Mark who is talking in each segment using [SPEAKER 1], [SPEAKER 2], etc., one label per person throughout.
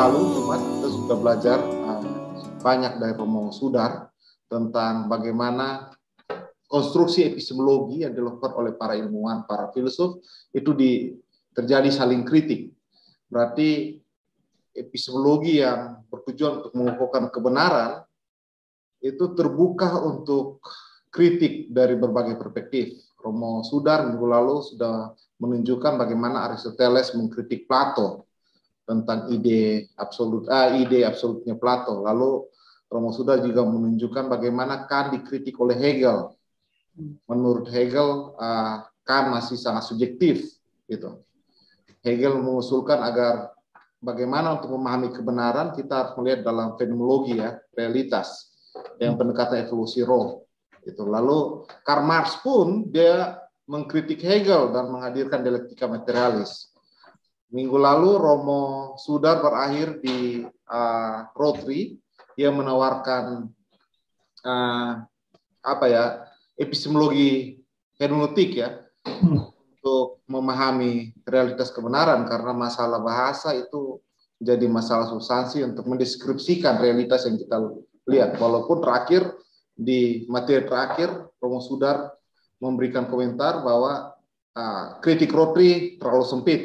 [SPEAKER 1] lalu Jumat kita sudah belajar banyak dari Romo Sudar tentang bagaimana konstruksi epistemologi yang dilakukan oleh para ilmuwan, para filsuf itu terjadi saling kritik. Berarti epistemologi yang bertujuan untuk mengukuhkan kebenaran itu terbuka untuk kritik dari berbagai perspektif. Romo Sudar minggu lalu sudah menunjukkan bagaimana Aristoteles mengkritik Plato tentang ide absolutnya Plato. Lalu Romo Sudar juga menunjukkan bagaimana Kant dikritik oleh Hegel. Menurut Hegel, Kant masih sangat subjektif, gitu. Hegel mengusulkan agar bagaimana untuk memahami kebenaran kita harus melihat dalam fenomenologi, ya, realitas, yang pendekatan evolusi roh. Itu. Lalu Karl Marx pun dia mengkritik Hegel dan menghadirkan dialektika materialis. Minggu lalu Romo Sudar berakhir di Rotary yang menawarkan epistemologi hermeneutik, ya, untuk memahami realitas kebenaran, karena masalah bahasa itu jadi masalah substansi untuk mendeskripsikan realitas yang kita lihat. Walaupun terakhir di materi terakhir Romo Sudar memberikan komentar bahwa kritik Rotary terlalu sempit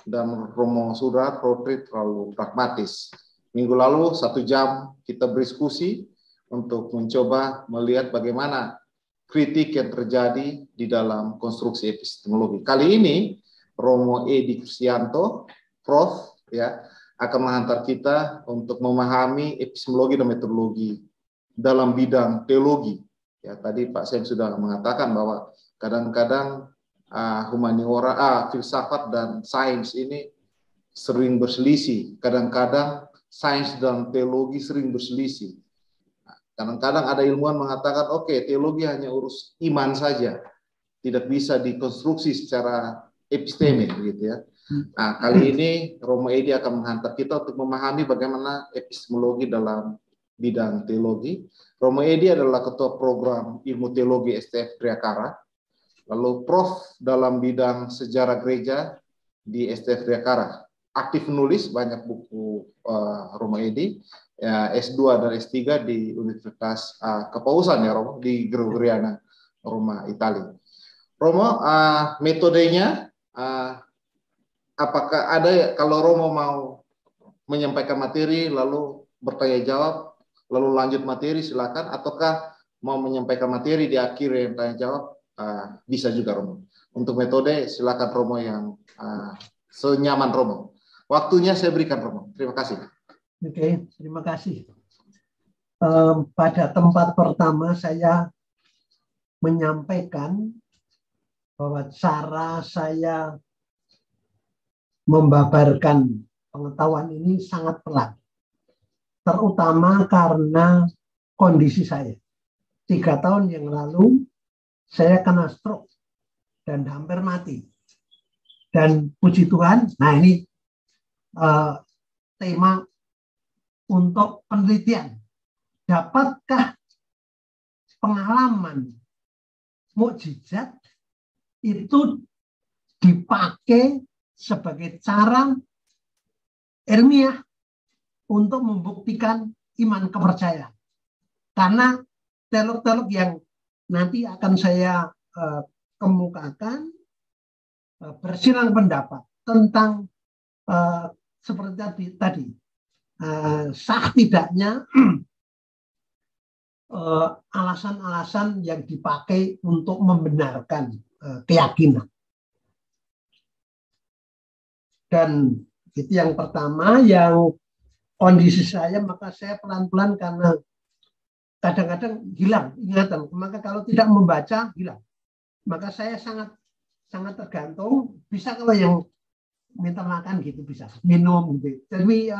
[SPEAKER 1] dan Romo Sudar Rotary terlalu pragmatis. Minggu lalu 1 jam kita berdiskusi untuk mencoba melihat bagaimana kritik yang terjadi di dalam konstruksi epistemologi. Kali ini Romo Edi Kristianto, Prof, ya, akan menghantar kita untuk memahami epistemologi dan metodologi dalam bidang teologi. Ya, tadi Pak Sem sudah mengatakan bahwa kadang-kadang humaniora, filsafat dan sains ini sering berselisih. Kadang-kadang sains dan teologi sering berselisih. Kadang-kadang ada ilmuwan mengatakan, oke, teologi hanya urus iman saja, tidak bisa dikonstruksi secara episteme, gitu ya. Nah, kali ini Romo Edi akan menghantar kita untuk memahami bagaimana epistemologi dalam bidang teologi. Romo Edi adalah ketua program ilmu teologi STF Triakara, lalu Prof dalam bidang sejarah gereja di STF Triakara. Aktif menulis banyak buku Romo Edi, ya, S2 dan S3 di Universitas Kepausan, ya, Romo, di Gregoriana, Roma, Italia. Romo, metodenya, apakah ada, kalau Romo mau menyampaikan materi lalu bertanya jawab, lalu lanjut materi, silakan, ataukah mau menyampaikan materi di akhir yang tanya jawab, bisa juga, Romo. Untuk metode silakan Romo yang senyaman Romo. Waktunya saya berikan, Romo. Terima kasih.
[SPEAKER 2] Oke, terima kasih. Pada tempat pertama saya menyampaikan bahwa cara saya membabarkan pengetahuan ini sangat pelan. Terutama karena kondisi saya. 3 tahun yang lalu saya kena stroke dan hampir mati. Dan puji Tuhan, nah ini tema untuk penelitian. Dapatkah pengalaman mukjizat itu dipakai sebagai cara ilmiah untuk membuktikan iman kepercayaan? Karena teolog-teolog yang nanti akan saya kemukakan bersilang pendapat tentang seperti tadi sah tidaknya alasan-alasan yang dipakai untuk membenarkan keyakinan. Dan itu yang pertama, yang kondisi saya, maka saya pelan-pelan karena kadang-kadang hilang ingatan. Maka kalau tidak membaca hilang. Maka saya sangat tergantung. Bisa kalau yang minta makan gitu bisa, minum gitu. Tapi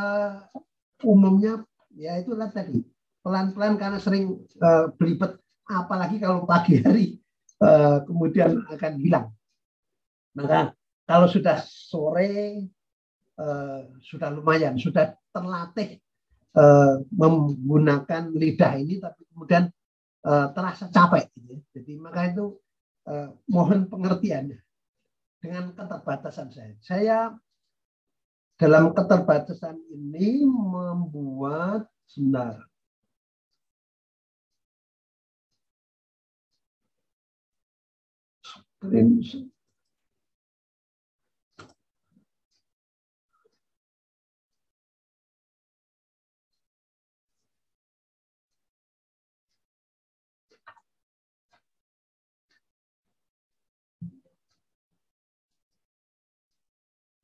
[SPEAKER 2] umumnya ya itulah tadi, pelan-pelan karena sering belibet, apalagi kalau pagi hari kemudian akan hilang. Maka kalau sudah sore sudah lumayan, sudah terlatih menggunakan lidah ini, tapi kemudian terasa capek. Jadi maka itu mohon pengertiannya dengan keterbatasan saya. Saya dalam keterbatasan ini membuat sebentar.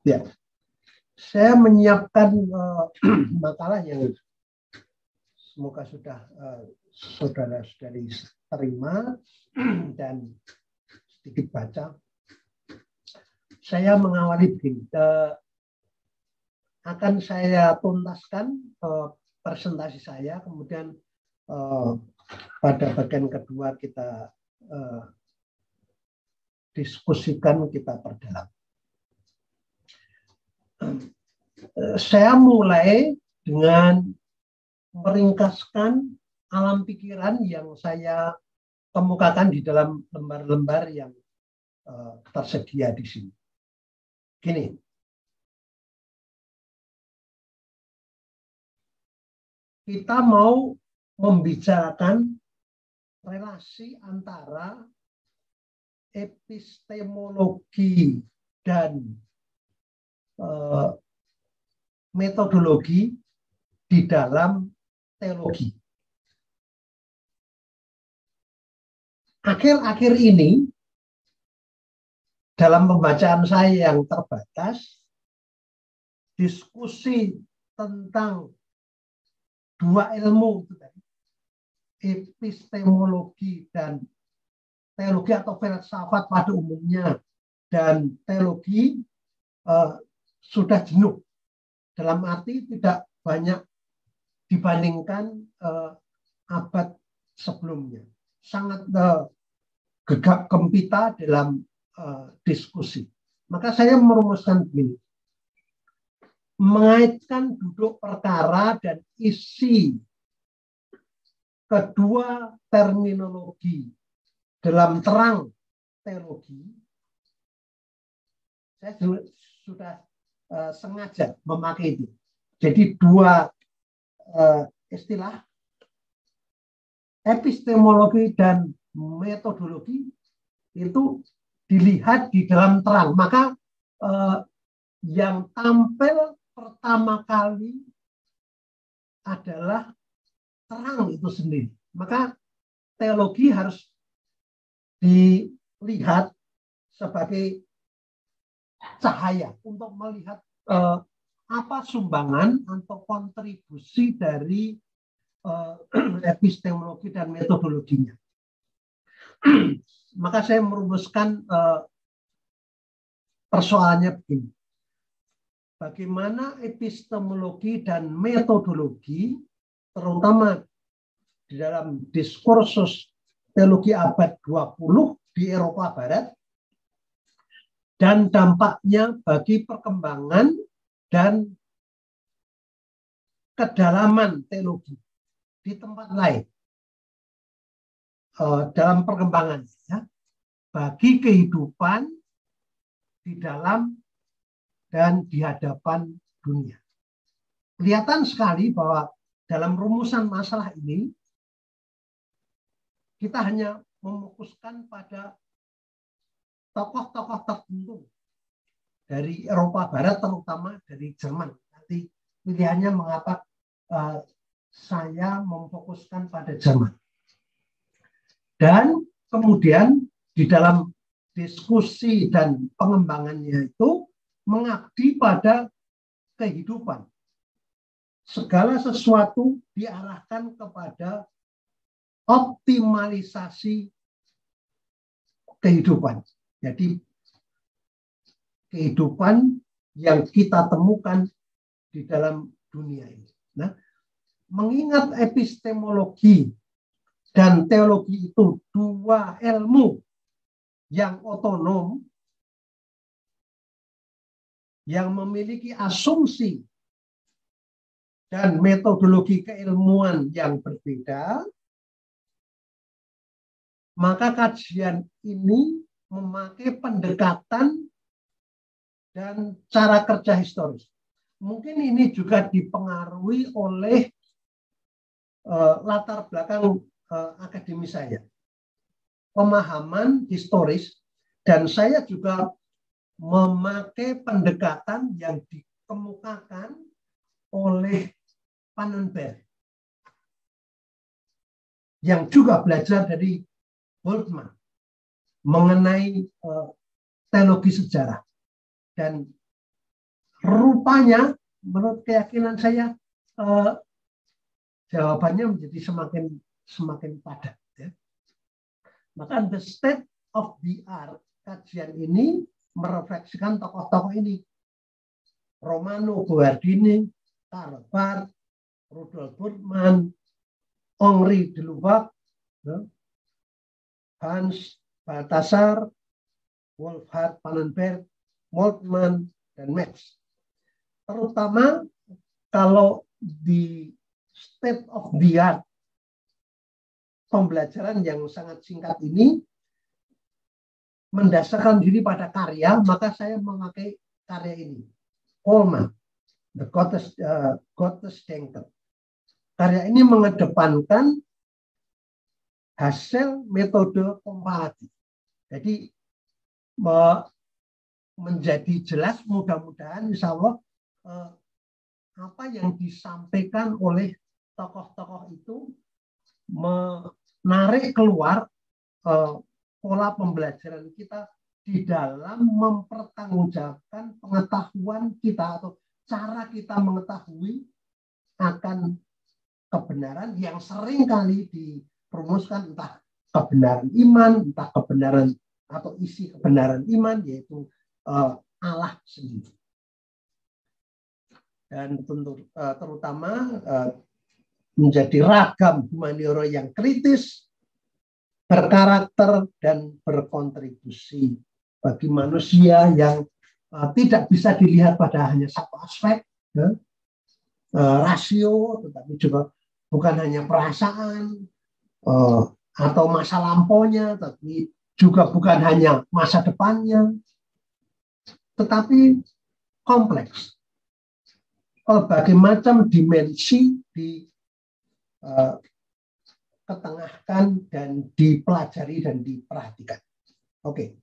[SPEAKER 2] Ya, saya menyiapkan makalah yang semoga sudah saudara-saudari terima dan sedikit baca. Saya mengawali begini, akan saya tuntaskan presentasi saya, kemudian pada bagian kedua kita diskusikan, kita perdalam. Saya mulai dengan meringkaskan alam pikiran yang saya kemukakan di dalam lembar-lembar yang tersedia di sini. Gini, kita mau membicarakan relasi antara epistemologi dan metodologi di dalam teologi. Akhir-akhir ini, dalam pembacaan saya yang terbatas, diskusi tentang dua ilmu itu tadi, epistemologi dan teologi atau filsafat pada umumnya, dan teologi sudah jenuh, dalam arti tidak banyak dibandingkan abad sebelumnya. Sangat gegap gempita dalam diskusi. Maka saya merumuskan begini, mengaitkan duduk perkara dan isi kedua terminologi dalam terang teologi. Saya sudah sengaja memakai itu. Jadi dua istilah, epistemologi dan metodologi, itu dilihat di dalam terang. Maka yang tampil pertama kali adalah terang itu sendiri. Maka teologi harus dilihat sebagai cahaya untuk melihat apa sumbangan atau kontribusi dari epistemologi dan metodologinya. Maka saya merumuskan persoalannya begini. Bagaimana epistemologi dan metodologi, terutama di dalam diskursus teologi abad 20 di Eropa Barat, dan dampaknya bagi perkembangan dan kedalaman teologi di tempat lain dalam perkembangan, ya, bagi kehidupan di dalam dan di hadapan dunia. Kelihatan sekali bahwa dalam rumusan masalah ini kita hanya mefokuskan pada tokoh-tokoh tertentu dari Eropa Barat, terutama dari Jerman. Nanti pilihannya mengapa saya memfokuskan pada Jerman. Dan kemudian di dalam diskusi dan pengembangannya itu mengabdi pada kehidupan. Segala sesuatu diarahkan kepada optimalisasi kehidupan. Jadi kehidupan yang kita temukan di dalam dunia ini. Nah, mengingat epistemologi dan teologi itu dua ilmu yang otonom, yang memiliki asumsi dan metodologi keilmuan yang berbeda, maka kajian ini memakai pendekatan dan cara kerja historis. mungkin ini juga dipengaruhi oleh latar belakang akademis saya, pemahaman historis, dan saya juga memakai pendekatan yang dikemukakan oleh Pannenberg yang juga belajar dari Bultmann mengenai teologi sejarah. Dan rupanya menurut keyakinan saya jawabannya menjadi semakin padat. Ya. Maka the state of the art kajian ini merefleksikan tokoh-tokoh ini. Romano Guardini, Karl Barth, Rudolf Bultmann, Henri de Lubac, Hans Balthasar, Wolfhard Pannenberg, Moltmann, dan Metz. Terutama kalau di state of the art pembelajaran yang sangat singkat ini mendasarkan diri pada karya, maka saya memakai karya ini. Coleman, The Gottesdenker. Karya ini mengedepankan hasil metode komparatif. Jadi menjadi jelas, mudah-mudahan insya Allah apa yang disampaikan oleh tokoh-tokoh itu menarik keluar pola pembelajaran kita di dalam mempertanggungjawabkan pengetahuan kita atau cara kita mengetahui akan kebenaran yang sering kali dirumuskan, entah kebenaran iman, entah kebenaran atau isi kebenaran iman, yaitu Allah sendiri. Dan terutama menjadi ragam humaniora yang kritis, berkarakter, dan berkontribusi bagi manusia yang tidak bisa dilihat pada hanya satu aspek, ya, rasio, tetapi juga bukan hanya perasaan atau masa lampaunya, tapi juga bukan hanya masa depannya, tetapi kompleks. Berbagai macam dimensi ketengahkan dan dipelajari dan diperhatikan. Oke.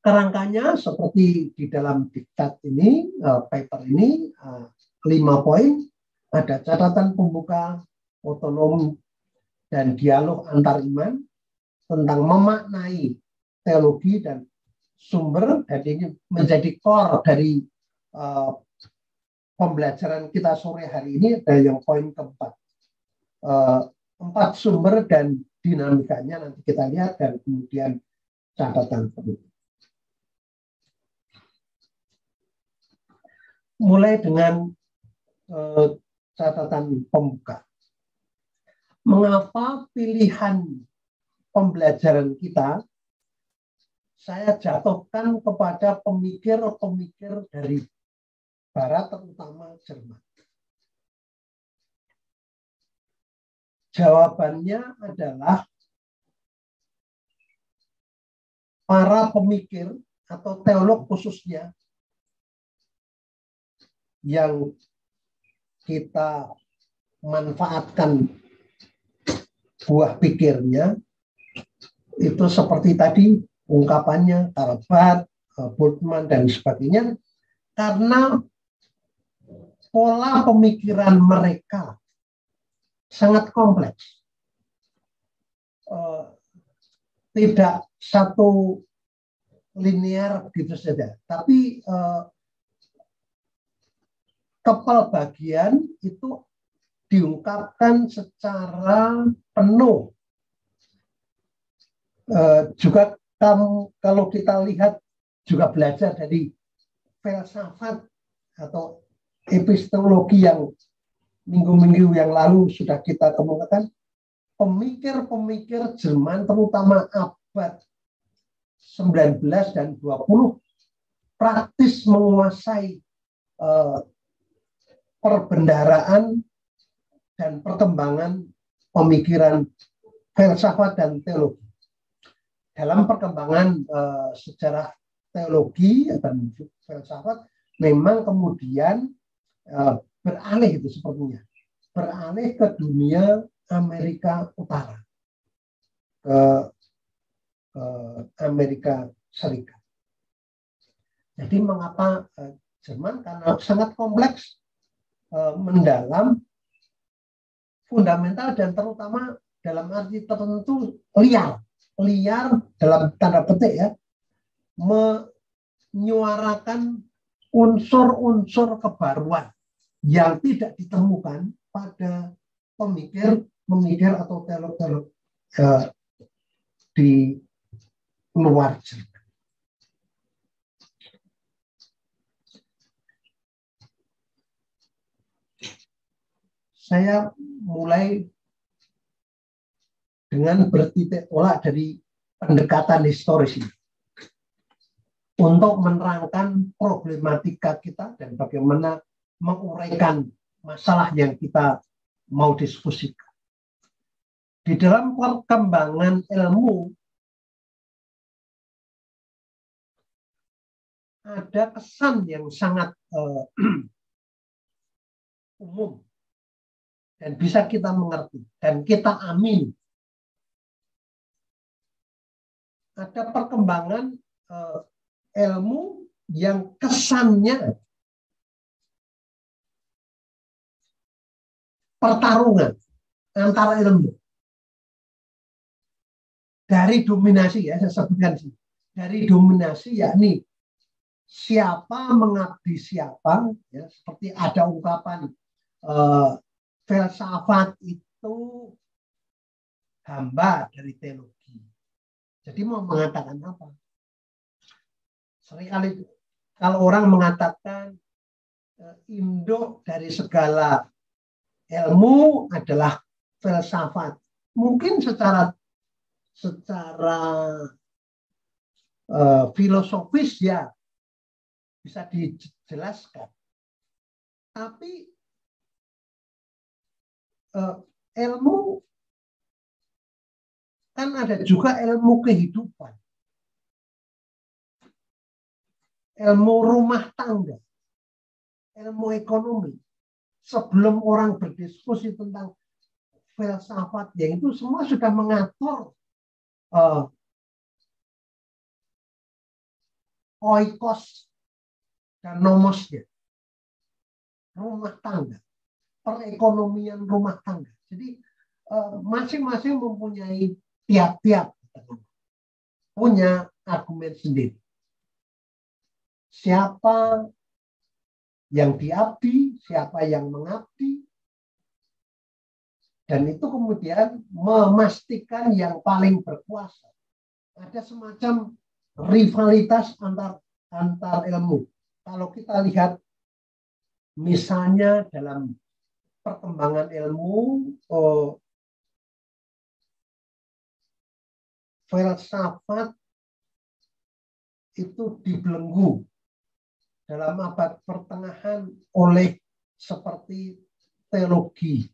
[SPEAKER 2] Kerangkanya seperti di dalam diktat ini, paper ini, 5 poin. Ada catatan pembuka, otonom, dan dialog antar iman tentang memaknai teologi dan sumber, dan ini menjadi core dari pembelajaran kita sore hari ini. Ada yang poin keempat, 4 sumber dan dinamikanya nanti kita lihat, dan kemudian catatan penutup. Mulai dengan catatan pembuka. Mengapa pilihan pembelajaran kita saya jatuhkan kepada pemikir-pemikir dari Barat, terutama Jerman? Jawabannya adalah para pemikir atau teolog khususnya yang kita manfaatkan buah pikirnya itu seperti tadi ungkapannya Karl Barth, Bultmann, dan sebagainya, karena pola pemikiran mereka sangat kompleks. Tidak satu linear begitu saja, tapi kepelbagian itu diungkapkan secara penuh. Juga kalau kita lihat, juga belajar dari filsafat atau epistemologi yang minggu-minggu yang lalu sudah kita kemukakan, pemikir-pemikir Jerman terutama abad 19 dan 20 praktis menguasai perbendaharaan dan perkembangan pemikiran filsafat dan teologi. Dalam perkembangan sejarah teologi dan filsafat, memang kemudian beralih itu sepertinya, beralih ke dunia Amerika Utara, ke Amerika Serikat. Jadi mengapa Jerman? Karena sangat kompleks, mendalam, fundamental, dan terutama dalam arti tertentu liar dalam tanda petik ya, menyuarakan unsur-unsur kebaruan yang tidak ditemukan pada pemikir atau teolog-teolog di luar Jerman. Saya mulai dengan bertitik tolak dari pendekatan historis ini untuk menerangkan problematika kita dan bagaimana menguraikan masalah yang kita mau diskusikan. Di dalam perkembangan ilmu ada kesan yang sangat umum dan bisa kita mengerti dan kita amin. Ada perkembangan ilmu yang kesannya pertarungan antara ilmu dari dominasi, ya saya sebutkan sih, dari dominasi, yakni siapa mengabdi siapa, ya, seperti ada ungkapan filsafat itu hamba dari teologi. Jadi mau mengatakan apa? Seringkali kalau orang mengatakan induk dari segala ilmu adalah filsafat, mungkin secara filosofis ya bisa dijelaskan. Tapi ilmu kan ada juga ilmu kehidupan, ilmu rumah tangga, ilmu ekonomi. Sebelum orang berdiskusi tentang filsafat, yang itu semua sudah mengatur oikos dan nomosnya, rumah tangga, perekonomian rumah tangga. Jadi masing-masing mempunyai tiap-tiap punya argumen sendiri. Siapa yang diabdi, siapa yang mengabdi, dan itu kemudian memastikan yang paling berkuasa. Ada semacam rivalitas antar ilmu. Kalau kita lihat misalnya dalam perkembangan ilmu, filsafat itu dibelenggu dalam abad pertengahan oleh seperti teologi,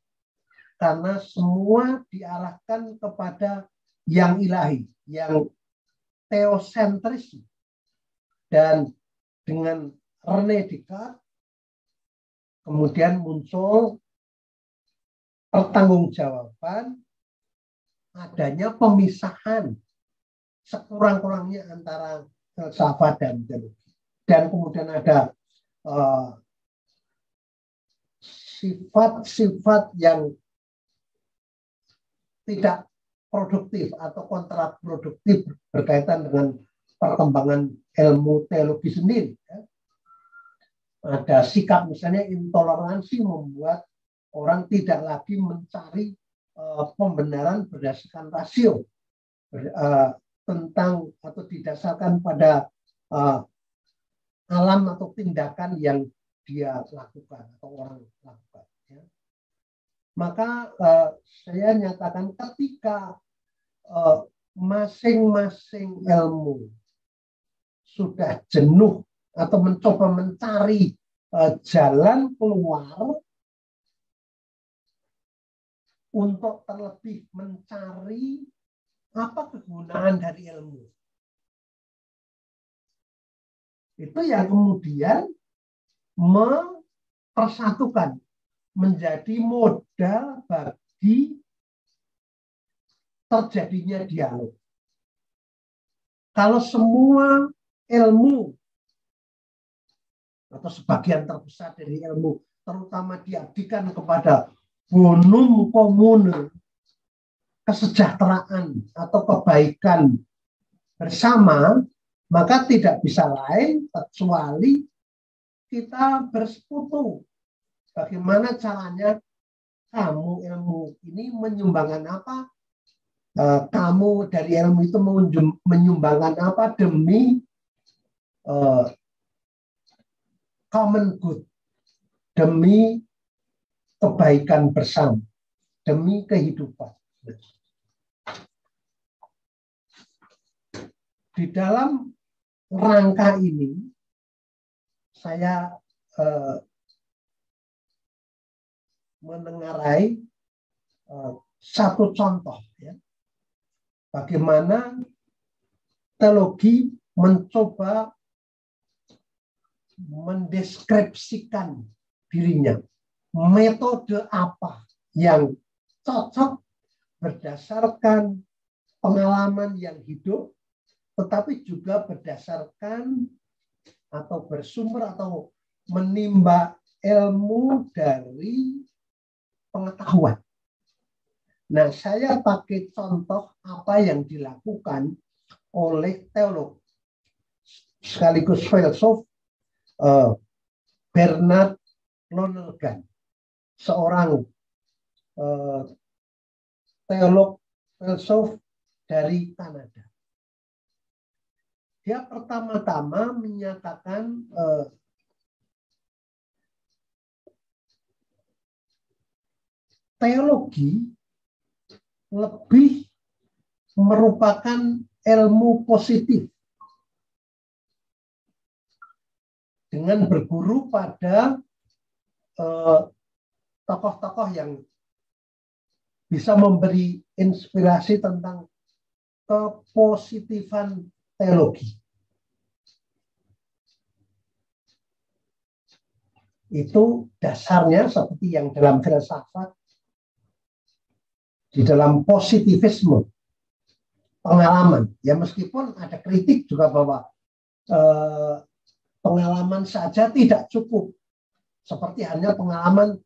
[SPEAKER 2] karena semua diarahkan kepada yang ilahi, yang teosentris. Dan dengan René Descartes kemudian muncul pertanggungjawaban adanya pemisahan sekurang-kurangnya antara filsafat dan teologi. Dan kemudian ada sifat-sifat yang tidak produktif atau kontraproduktif berkaitan dengan perkembangan ilmu teologi sendiri. Ada sikap misalnya intoleransi membuat orang tidak lagi mencari pembenaran berdasarkan rasio, tentang atau didasarkan pada alam atau tindakan yang dia lakukan atau orang lakukan. Ya. Maka saya nyatakan ketika masing-masing ilmu sudah jenuh atau mencoba mencari jalan keluar untuk terlebih mencari apa kegunaan dari ilmu. Itu yang kemudian mempersatukan, menjadi modal bagi terjadinya dialog. Kalau semua ilmu atau sebagian terbesar dari ilmu terutama diabdikan kepada bonum komune, kesejahteraan atau kebaikan bersama, maka tidak bisa lain kecuali kita bersekutu. Bagaimana caranya? Kamu ilmu ini menyumbangkan apa? Kamu dari ilmu itu menyumbangkan apa demi common good, demi kebaikan bersama, demi kehidupan. Di dalam rangka ini, saya menengarai satu contoh, ya, bagaimana teologi mencoba mendeskripsikan dirinya, metode apa yang cocok berdasarkan pengalaman yang hidup, tetapi juga berdasarkan atau bersumber atau menimba ilmu dari pengetahuan. Nah, saya pakai contoh apa yang dilakukan oleh teolog sekaligus filsuf Bernard Lonergan, seorang teolog filsuf dari Kanada. Dia pertama-tama menyatakan teologi lebih merupakan ilmu positif dengan berguru pada tokoh-tokoh yang bisa memberi inspirasi tentang kepositifan teologi. Itu dasarnya seperti yang dalam filsafat, di dalam positivisme, pengalaman. Ya meskipun ada kritik juga bahwa pengalaman saja tidak cukup. Seperti hanya pengalaman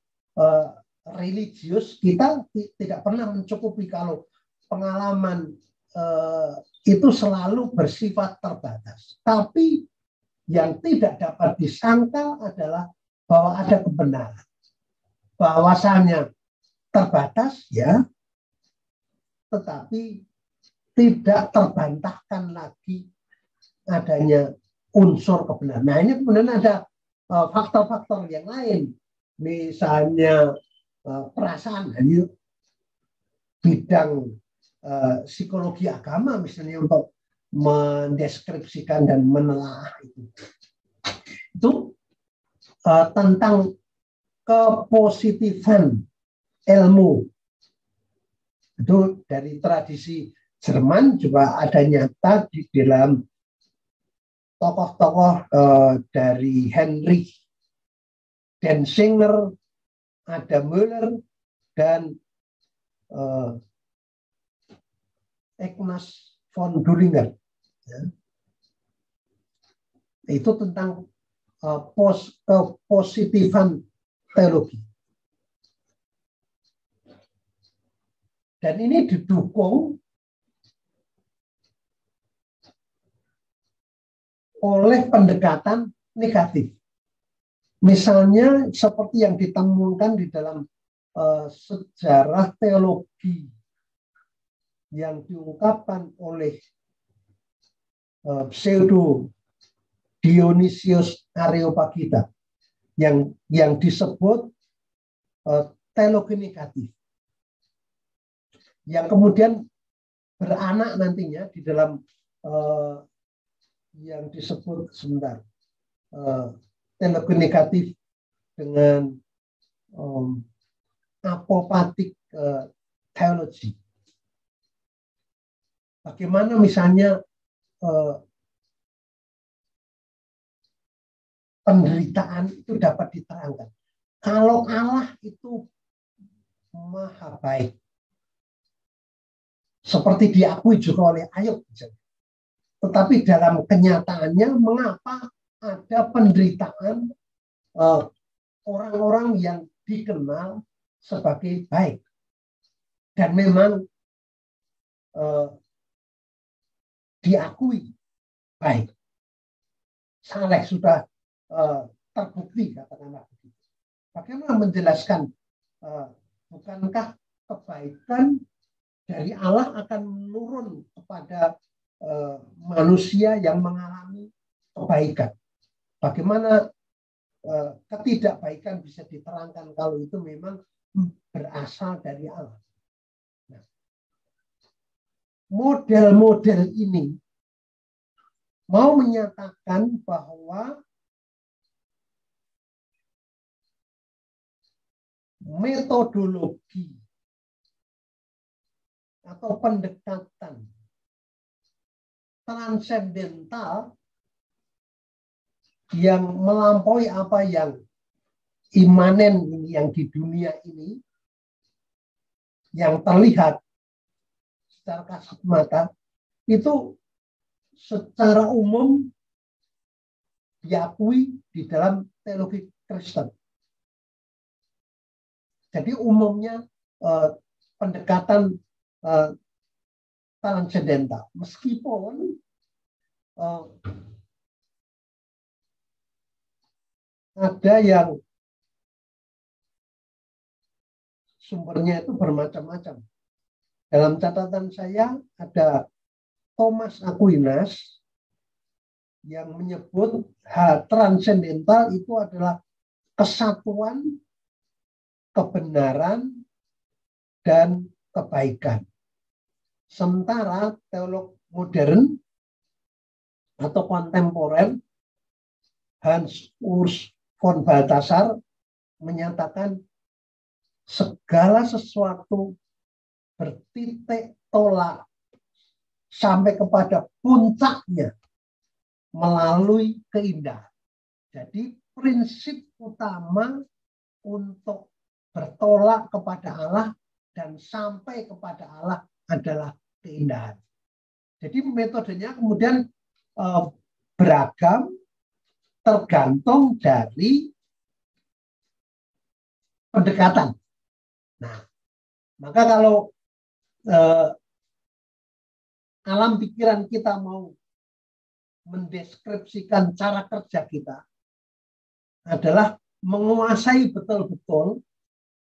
[SPEAKER 2] religius, kita tidak pernah mencukupi kalau pengalaman itu selalu bersifat terbatas. Tapi yang tidak dapat disangkal adalah bahwa ada kebenaran. Bahwasanya terbatas, ya, tetapi tidak terbantahkan lagi adanya unsur kebenaran. Nah, ini kemudian ada faktor-faktor yang lain. Misalnya perasaan, ini bidang psikologi agama misalnya untuk mendeskripsikan dan menelaah itu. Itu tentang kepositifan ilmu. Itu dari tradisi Jerman juga ada nyata di dalam tokoh-tokoh dari Heinrich Denzinger, ada Müller, dan Ignaz von Dullinger. Ya. Itu tentang kepositifan teologi. Dan ini didukung oleh pendekatan negatif. Misalnya seperti yang ditemukan di dalam sejarah teologi yang diungkapkan oleh pseudo Dionysius Areopagita yang disebut teologi negatif, yang kemudian beranak nantinya di dalam yang disebut sebentar teologi negatif dengan apopatik teologi. Bagaimana misalnya penderitaan itu dapat diterangkan. Kalau Allah itu maha baik, seperti diakui juga oleh Ayub. Tetapi dalam kenyataannya, mengapa ada penderitaan orang-orang yang dikenal sebagai baik? Dan memang diakui baik. Saleh sudah terbukti, katakanlah begitu. Bagaimana menjelaskan, bukankah kebaikan dari Allah akan menurun kepada manusia yang mengalami kebaikan? Bagaimana ketidakbaikan bisa diterangkan kalau itu memang berasal dari Allah? Nah, model-model ini mau menyatakan bahwa metodologi atau pendekatan transendental yang melampaui apa yang imanen ini, yang di dunia ini, yang terlihat secara kasat mata, itu secara umum diakui di dalam teologi Kristen. Jadi umumnya pendekatan transendental, meskipun ada yang sumbernya itu bermacam-macam. Dalam catatan saya ada Thomas Aquinas yang menyebut hal transendental itu adalah kesatuan, kebenaran, dan kebaikan. Sementara teolog modern atau kontemporer Hans Urs von Balthasar menyatakan segala sesuatu bertitik tolak sampai kepada puncaknya melalui keindahan. Jadi prinsip utama untuk bertolak kepada Allah dan sampai kepada Allah adalah keindahan. Jadi metodenya kemudian beragam tergantung dari pendekatan. Nah, maka kalau alam pikiran kita mau mendeskripsikan cara kerja kita adalah menguasai betul-betul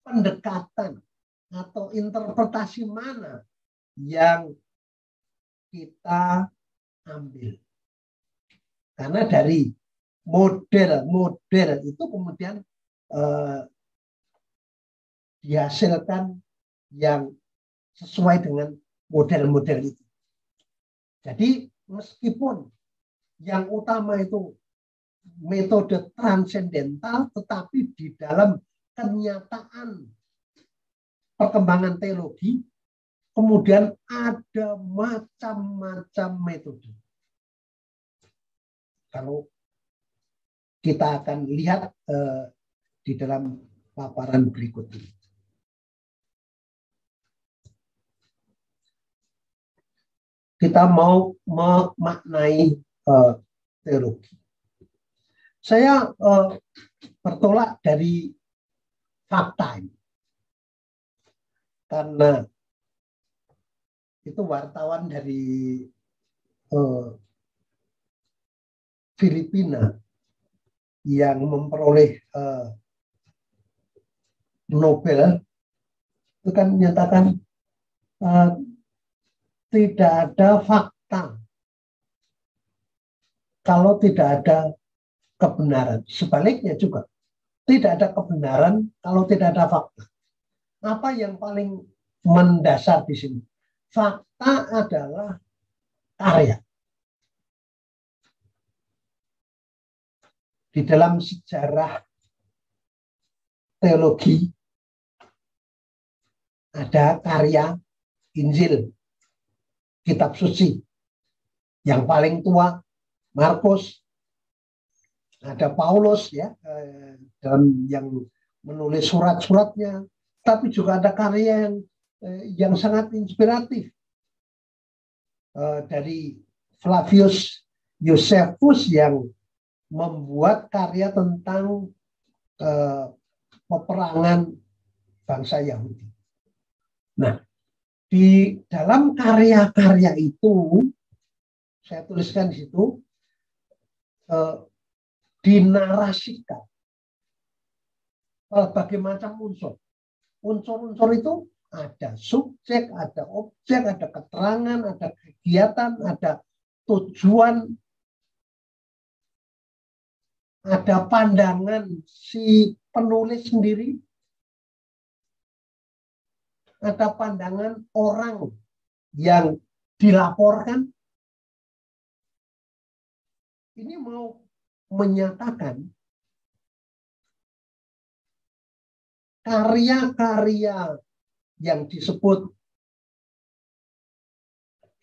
[SPEAKER 2] pendekatan atau interpretasi mana yang kita ambil. Karena dari model-model itu kemudian dihasilkan yang sesuai dengan model-model itu. Jadi meskipun yang utama itu metode transendental, tetapi di dalam kenyataan perkembangan teologi kemudian ada macam-macam metode. Kalau kita akan lihat di dalam paparan berikut ini. Kita mau memaknai teologi. Saya bertolak dari fakta ini. Karena itu wartawan dari Filipina yang memperoleh Nobel itu kan menyatakan tidak ada fakta kalau tidak ada kebenaran. Sebaliknya juga tidak ada kebenaran kalau tidak ada fakta. Apa yang paling mendasar di sini? Fakta adalah karya. Di dalam sejarah teologi ada karya Injil, kitab suci. Yang paling tua Markus, ada Paulus ya dalam yang menulis surat-suratnya, tapi juga ada karya yang sangat inspiratif dari Flavius Josephus yang membuat karya tentang peperangan bangsa Yahudi. Nah, di dalam karya-karya itu saya tuliskan di situ dinarasikan berbagai macam unsur. Unsur-unsur itu ada subjek, ada objek, ada keterangan, ada kegiatan, ada tujuan, ada pandangan si penulis sendiri, ada pandangan orang yang dilaporkan. Ini mau menyatakan karya-karya yang disebut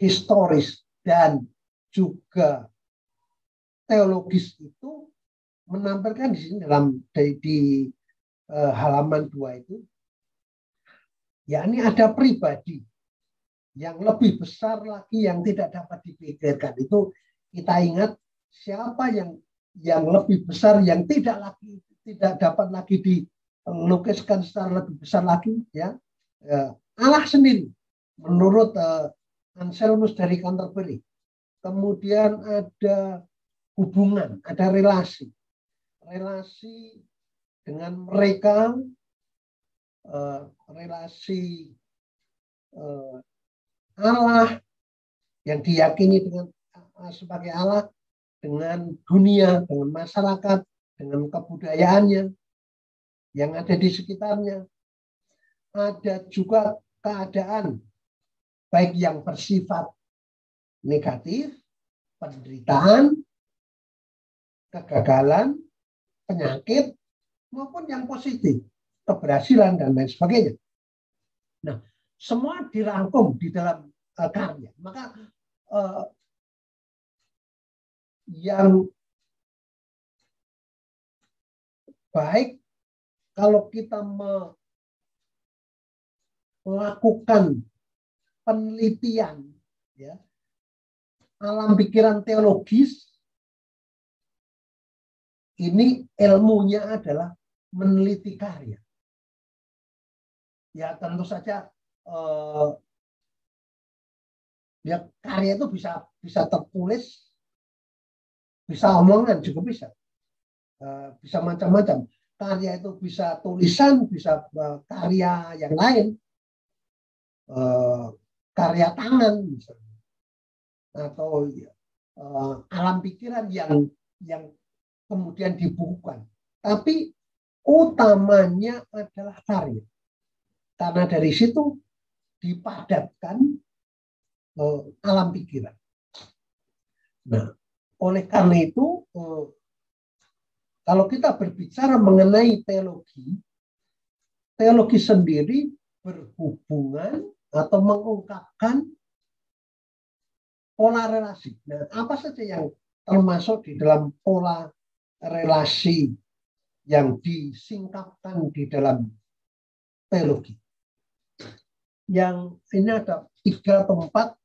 [SPEAKER 2] historis dan juga teologis itu menampilkan di sini dalam di halaman 2 itu, yakni ada pribadi yang lebih besar lagi yang tidak dapat dipikirkan. Itu kita ingat siapa yang lebih besar yang tidak dapat lagi dilukiskan secara lebih besar lagi, ya Allah sendiri menurut Anselmus dari Canterbury. Kemudian ada hubungan, ada relasi dengan mereka, relasi Allah yang diyakini dengan sebagai Allah dengan dunia, dengan masyarakat, dengan kebudayaannya yang ada di sekitarnya. Ada juga keadaan baik yang bersifat negatif, penderitaan, kegagalan, penyakit, maupun yang positif, keberhasilan dan lain sebagainya. Nah, semua dirangkum di dalam karya. Maka yang baik kalau kita melakukan penelitian, ya, alam pikiran teologis, ini ilmunya adalah meneliti karya. Ya tentu saja ya karya itu bisa tertulis, bisa omongan juga bisa, bisa macam-macam. Karya itu bisa tulisan, bisa karya yang lain, karya tangan misalnya, atau alam pikiran yang kemudian dibukukan. Tapi utamanya adalah karya, karena dari situ dipadatkan alam pikiran. Nah, oleh karena itu kalau kita berbicara mengenai teologi sendiri berhubungan atau mengungkapkan pola relasi. Nah, apa saja yang termasuk di dalam pola relasi yang disingkapkan di dalam teologi? Yang ini ada 3 atau 4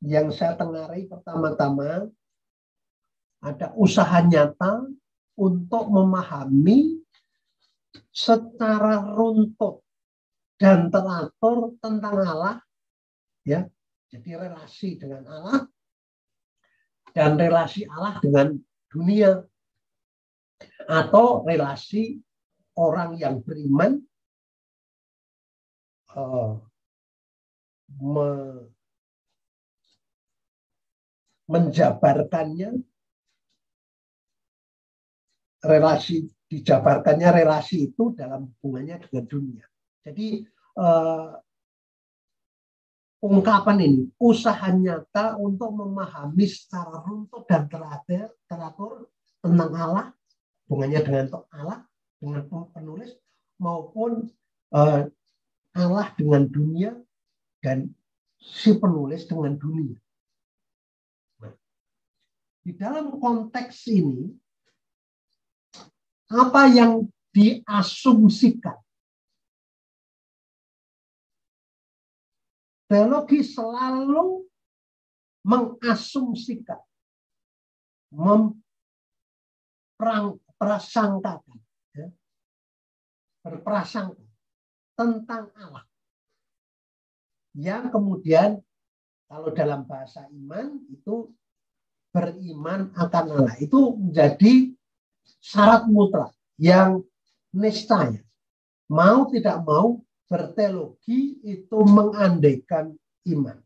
[SPEAKER 2] yang saya tengarai. Pertama-tama, ada usaha nyata untuk memahami secara runtut dan teratur tentang Allah, ya. Jadi relasi dengan Allah dan relasi Allah dengan dunia, atau relasi orang yang beriman menjabarkannya, dijabarkannya relasi itu dalam hubungannya dengan dunia. Jadi ungkapan ini usaha nyata untuk memahami secara runtut dan teratur tentang Allah, hubungannya dengan Allah, dengan penulis, maupun Allah dengan dunia dan si penulis dengan dunia. Nah, di dalam konteks ini apa yang diasumsikan. Teologi selalu mengasumsikan, memprasangkakan, ya, berprasangka tentang Allah. Yang kemudian kalau dalam bahasa iman itu beriman akan Allah. Itu menjadi syarat mutlak yang niscaya. Mau tidak mau berteologi itu mengandaikan iman.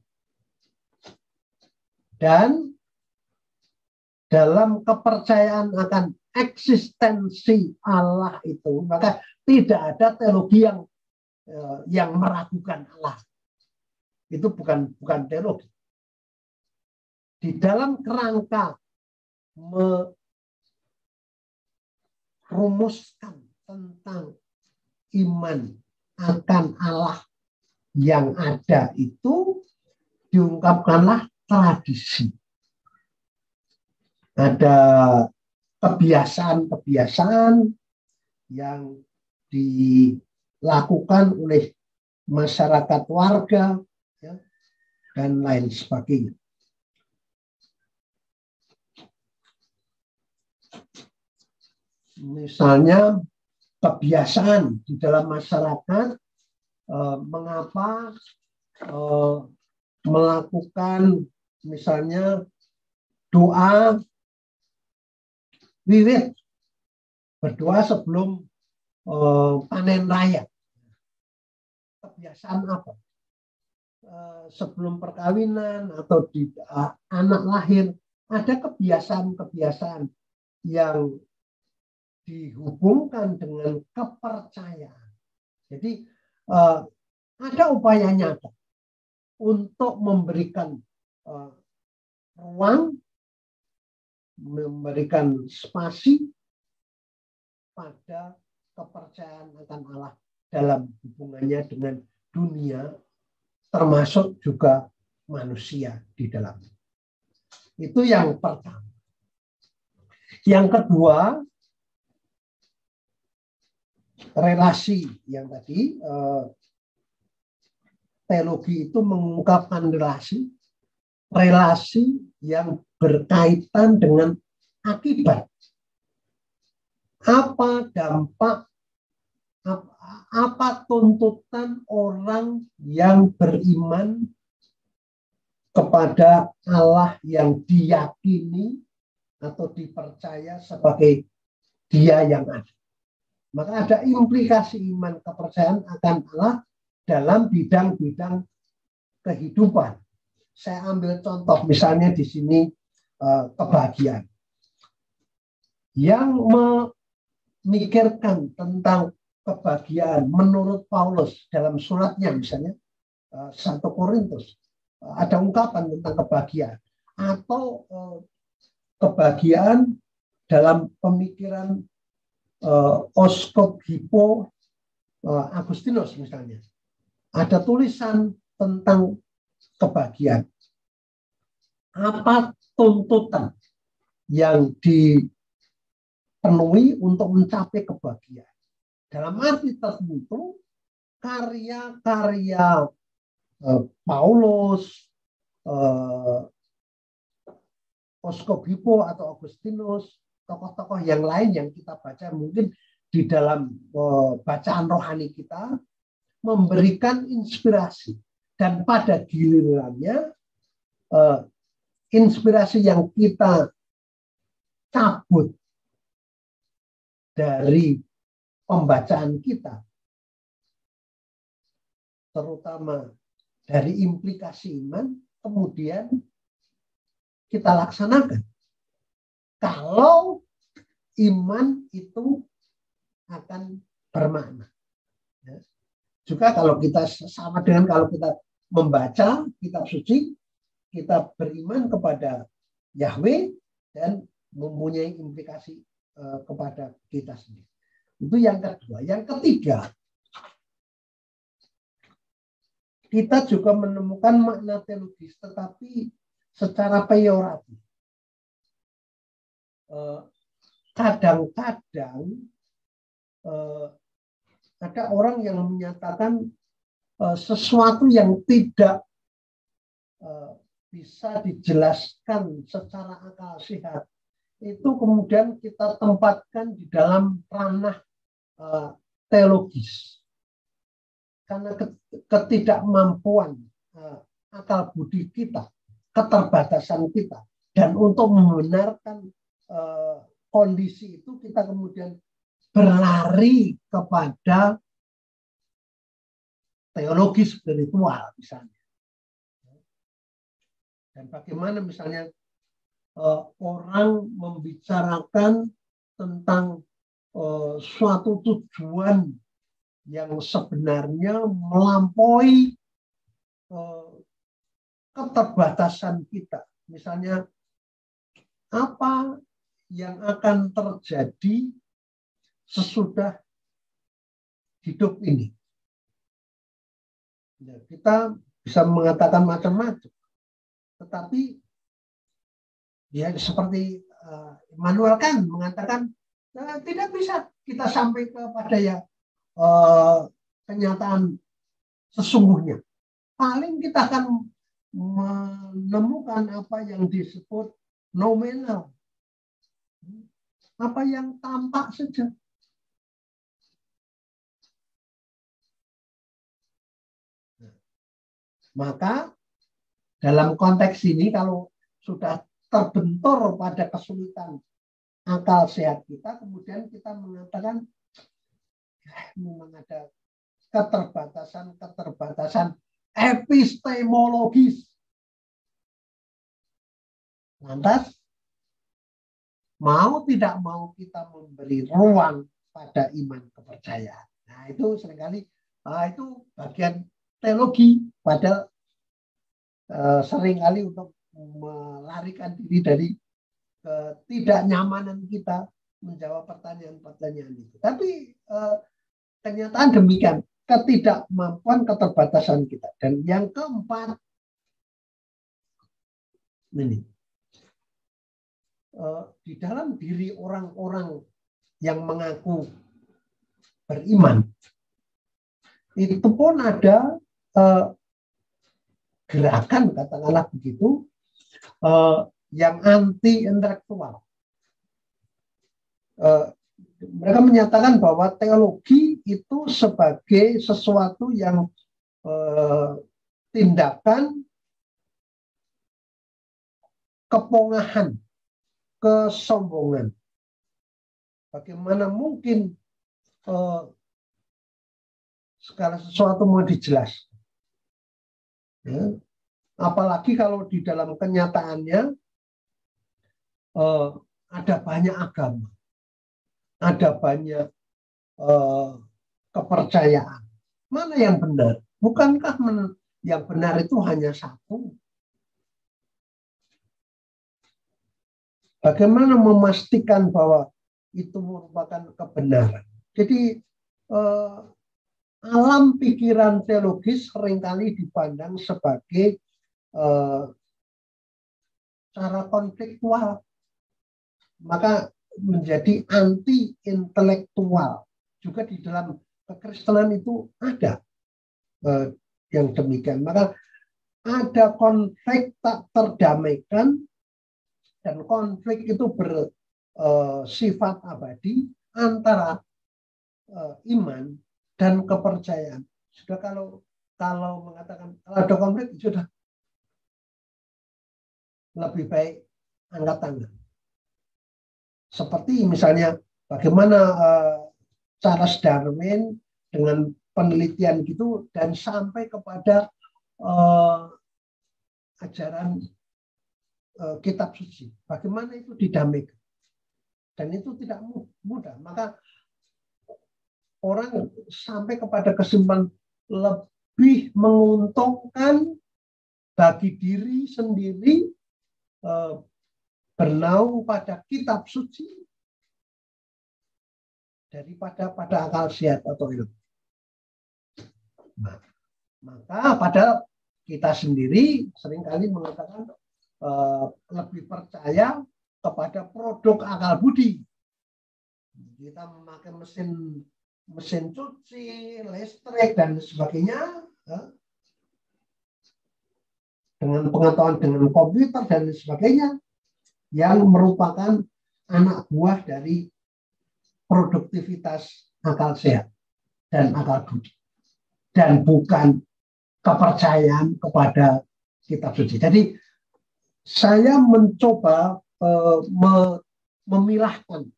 [SPEAKER 2] Dan dalam kepercayaan akan eksistensi Allah itu, maka tidak ada teologi yang meragukan Allah. Itu bukan teologi. Di dalam kerangka merumuskan tentang iman akan Allah yang ada itu diungkapkanlah tradisi. Ada kebiasaan-kebiasaan yang dilakukan oleh masyarakat warga, ya, dan lain sebagainya. Misalnya kebiasaan di dalam masyarakat mengapa melakukan misalnya doa wirid, berdoa sebelum panen raya. Kebiasaan apa? Sebelum perkawinan atau di anak lahir, ada kebiasaan-kebiasaan yang dihubungkan dengan kepercayaan. Jadi ada upaya nyata untuk memberikan ruang, memberikan spasi pada kepercayaan akan Allah dalam hubungannya dengan dunia, termasuk juga manusia di dalamnya. Itu yang pertama. Yang kedua, relasi yang tadi, teologi itu mengungkapkan relasi yang berkaitan dengan akibat. Apa dampak, apa tuntutan orang yang beriman kepada Allah yang diyakini atau dipercaya sebagai Dia yang ada. Maka ada implikasi iman kepercayaan akan Allah dalam bidang-bidang kehidupan. Saya ambil contoh misalnya di sini kebahagiaan. Yang memikirkan tentang kebahagiaan menurut Paulus dalam suratnya misalnya 1 Korintus ada ungkapan tentang kebahagiaan atau kebahagiaan dalam pemikiran Oskop Hippo Agustinus misalnya. Ada tulisan tentang kebahagiaan. Apa tuntutan yang dipenuhi untuk mencapai kebahagiaan? Dalam arti tertentu, karya-karya Paulus, Oskop Hippo atau Agustinus, tokoh-tokoh yang lain yang kita baca mungkin di dalam bacaan rohani kita, memberikan inspirasi. Dan pada gilirannya, inspirasi yang kita cabut dari pembacaan kita, terutama dari implikasi iman, kemudian kita laksanakan. Kalau iman itu akan bermakna. Juga kalau kita sama dengan kalau kita membaca kitab suci, kita beriman kepada Yahweh dan mempunyai implikasi kepada kita sendiri. Itu yang kedua. Yang ketiga, kita juga menemukan makna teologis tetapi secara peyoratif. kadang-kadang ada orang yang menyatakan sesuatu yang tidak bisa dijelaskan secara akal sehat itu kemudian kita tempatkan di dalam ranah teologis karena ketidakmampuan akal budi kita, keterbatasan kita, dan untuk membenarkan kondisi itu kita kemudian berlari kepada teologi spiritual misalnya. Dan bagaimana misalnya orang membicarakan tentang suatu tujuan yang sebenarnya melampaui keterbatasan kita. Misalnya apa yang akan terjadi sesudah hidup ini. Ya, kita bisa mengatakan macam-macam. Tetapi ya seperti Immanuel Kant mengatakan tidak bisa kita sampai kepada ya kenyataan sesungguhnya. Paling kita akan menemukan apa yang disebut nominal. Apa yang tampak saja. Maka dalam konteks ini kalau sudah terbentur pada kesulitan akal sehat kita, kemudian kita mengatakan memang ada keterbatasan epistemologis. Lantas mau tidak mau kita memberi ruang pada iman kepercayaan. Nah itu seringkali itu bagian teologi, padahal seringkali untuk melarikan diri dari ketidaknyamanan kita menjawab pertanyaan-pertanyaan itu. Tapi kenyataan demikian, ketidakmampuan keterbatasan kita. Dan yang keempat, ini di dalam diri orang-orang yang mengaku beriman, itu pun ada gerakan, katakanlah begitu, yang anti-intelektual. Mereka menyatakan bahwa teologi itu sebagai sesuatu yang tindakan kepongahan, kesombongan. Bagaimana mungkin segala sesuatu mau dijelaskan? Ya. Apalagi kalau di dalam kenyataannya ada banyak agama, ada banyak kepercayaan. Mana yang benar? Bukankah yang benar itu hanya satu? Bagaimana memastikan bahwa itu merupakan kebenaran? Jadi alam pikiran teologis seringkali dipandang sebagai cara konfliktual, maka menjadi anti-intelektual. Juga di dalam kekristenan itu ada yang demikian. Maka ada konflik tak terdamaikan, dan konflik itu bersifat abadi antara iman dan kepercayaan. Sudah kalau mengatakan kalau ada konflik sudah lebih baik angkat tangan. Seperti misalnya bagaimana Charles Darwin dengan penelitian gitu dan sampai kepada ajaran kitab suci. Bagaimana itu didamaikan. Dan itu tidak mudah. Maka orang sampai kepada kesimpulan lebih menguntungkan bagi diri sendiri bernaung pada kitab suci daripada pada akal sehat atau ilmu. Nah, maka padahal kita sendiri seringkali mengatakan lebih percaya kepada produk akal budi. Kita memakai mesin cuci, listrik, dan sebagainya, dengan pengetahuan dengan komputer dan sebagainya, yang merupakan anak buah dari produktivitas akal sehat dan akal budi, dan bukan kepercayaan kepada kitab suci. Jadi saya mencoba memilahkan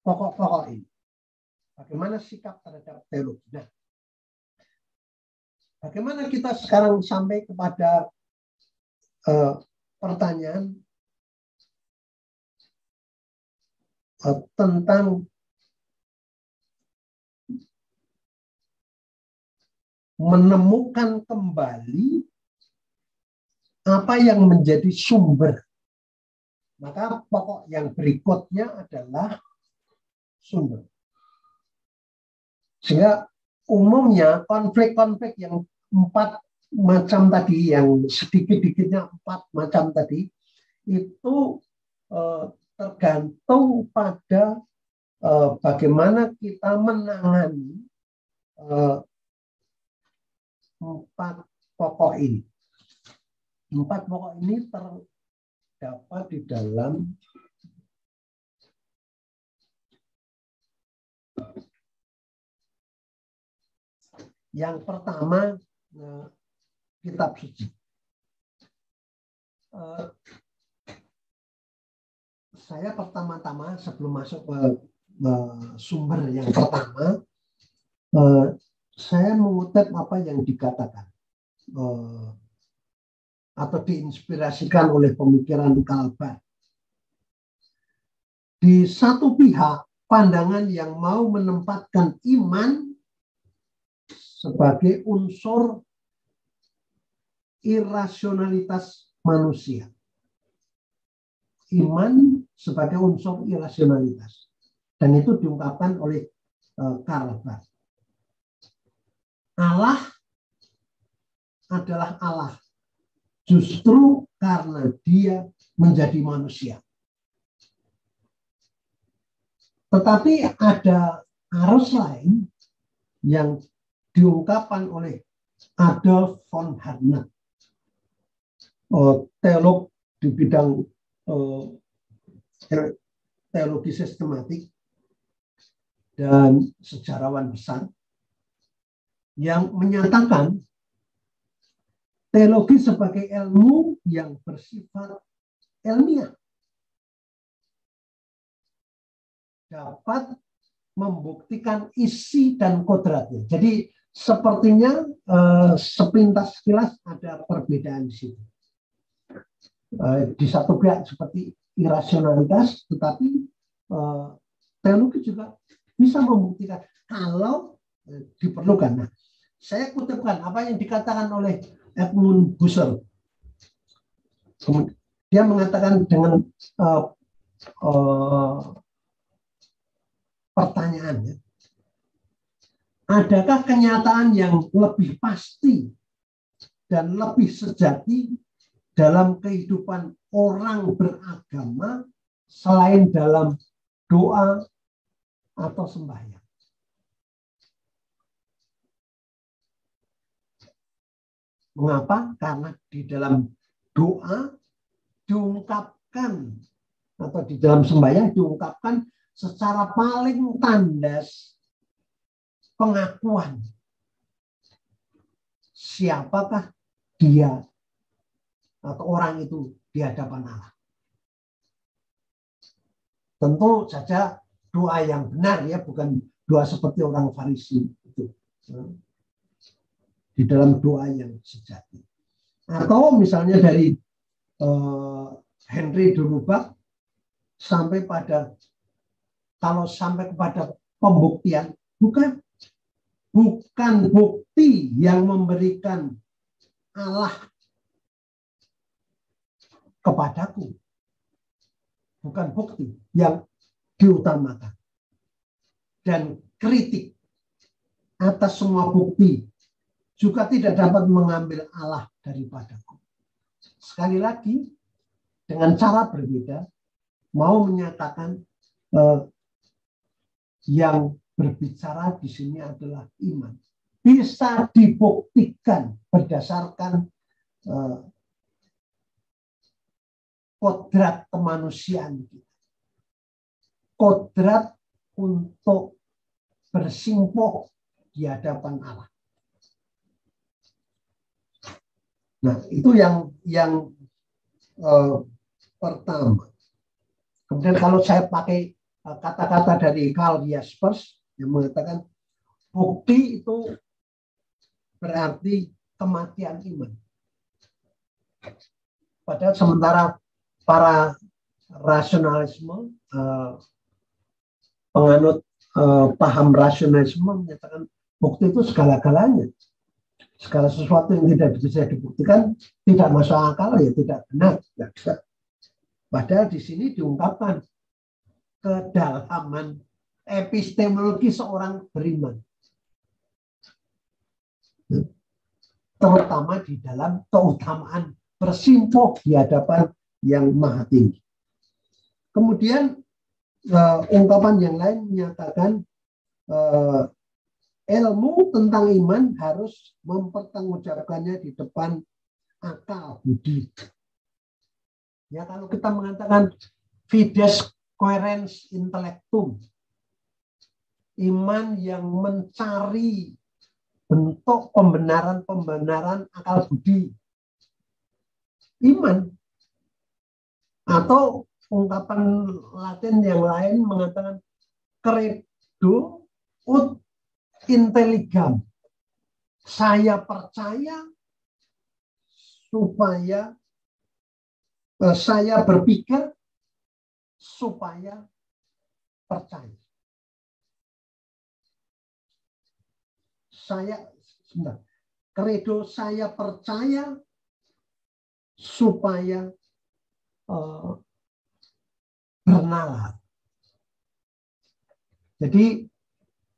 [SPEAKER 2] pokok-pokok ini. Bagaimana sikap terhadap teologi. Nah, bagaimana kita sekarang sampai kepada pertanyaan tentang menemukan kembali apa yang menjadi sumber. Maka pokok yang berikutnya adalah sumber. Sehingga umumnya konflik-konflik yang 4 macam tadi, yang sedikit-dikitnya 4 macam tadi, itu tergantung pada bagaimana kita menangani 4 pokok ini. 4 pokok ini terdapat di dalam yang pertama, kitab suci. Saya pertama-tama sebelum masuk ke sumber yang pertama, saya mengutip apa yang dikatakan atau diinspirasikan oleh pemikiran Calvin. Di satu pihak, pandangan yang mau menempatkan iman sebagai unsur irasionalitas manusia. Iman sebagai unsur irasionalitas. Dan itu diungkapkan oleh Calvin. Allah adalah Allah justru karena dia menjadi manusia. Tetapi ada arus lain yang diungkapkan oleh Adolf von Harnack, teolog di bidang teologi sistematik dan sejarawan besar, yang menyatakan teologi sebagai ilmu yang bersifat ilmiah dapat membuktikan isi dan kodratnya. Jadi sepertinya sepintas sekilas ada perbedaan di situ. Di satu pihak seperti irasionalitas, tetapi teologi juga bisa membuktikan kalau diperlukan. Nah, saya kutipkan apa yang dikatakan oleh Edmund Husserl. Dia mengatakan dengan pertanyaannya, adakah kenyataan yang lebih pasti dan lebih sejati dalam kehidupan orang beragama selain dalam doa atau sembahyang? Mengapa? Karena di dalam doa diungkapkan, atau di dalam sembahyang diungkapkan secara paling tandas pengakuan siapakah dia atau orang itu di hadapan Allah. Tentu saja doa yang benar, ya, bukan doa seperti orang Farisi itu. Di dalam doa yang sejati. Atau misalnya dari Henry de Lubac sampai pada, kalau sampai kepada pembuktian, bukan bukti yang memberikan Allah kepadaku, bukan bukti yang diutamakan, dan kritik atas semua bukti juga tidak dapat mengambil Allah daripadaku. Sekali lagi, dengan cara berbeda mau menyatakan yang berbicara di sini adalah iman. Bisa dibuktikan berdasarkan kodrat kemanusiaan kita. Kodrat untuk bersimpuh di hadapan Allah. Nah, itu yang pertama. Kemudian kalau saya pakai kata-kata dari Karl Jaspers yang mengatakan bukti itu berarti kematian iman. Padahal sementara para rasionalisme, penganut paham rasionalisme menyatakan bukti itu segala-galanya. Segala sesuatu yang tidak bisa dibuktikan tidak masuk akal, ya tidak benar. Padahal di sini diungkapkan kedalaman epistemologi seorang beriman. Terutama di dalam keutamaan bersimpuh di hadapan yang maha tinggi. Kemudian ungkapan yang lain menyatakan ilmu tentang iman harus mempertanggungjawabkannya di depan akal budi. Ya, kalau kita mengatakan fides coherens intellectum, iman yang mencari bentuk pembenaran akal budi, iman. Atau ungkapan Latin yang lain mengatakan credo ut intelligam. Saya percaya supaya saya berpikir supaya percaya. Credo saya percaya supaya bernalar. Jadi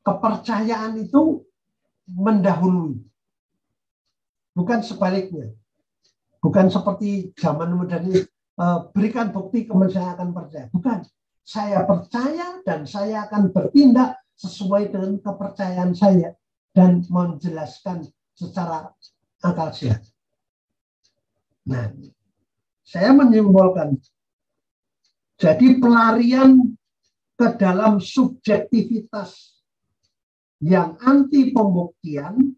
[SPEAKER 2] kepercayaan itu mendahului, bukan sebaliknya. Bukan seperti zaman modern ini, berikan bukti kemudian saya akan percaya. Bukan, saya percaya dan saya akan bertindak sesuai dengan kepercayaan saya dan menjelaskan secara akal sehat. Nah, saya menyimpulkan, jadi pelarian ke dalam subjektivitas yang anti pembuktian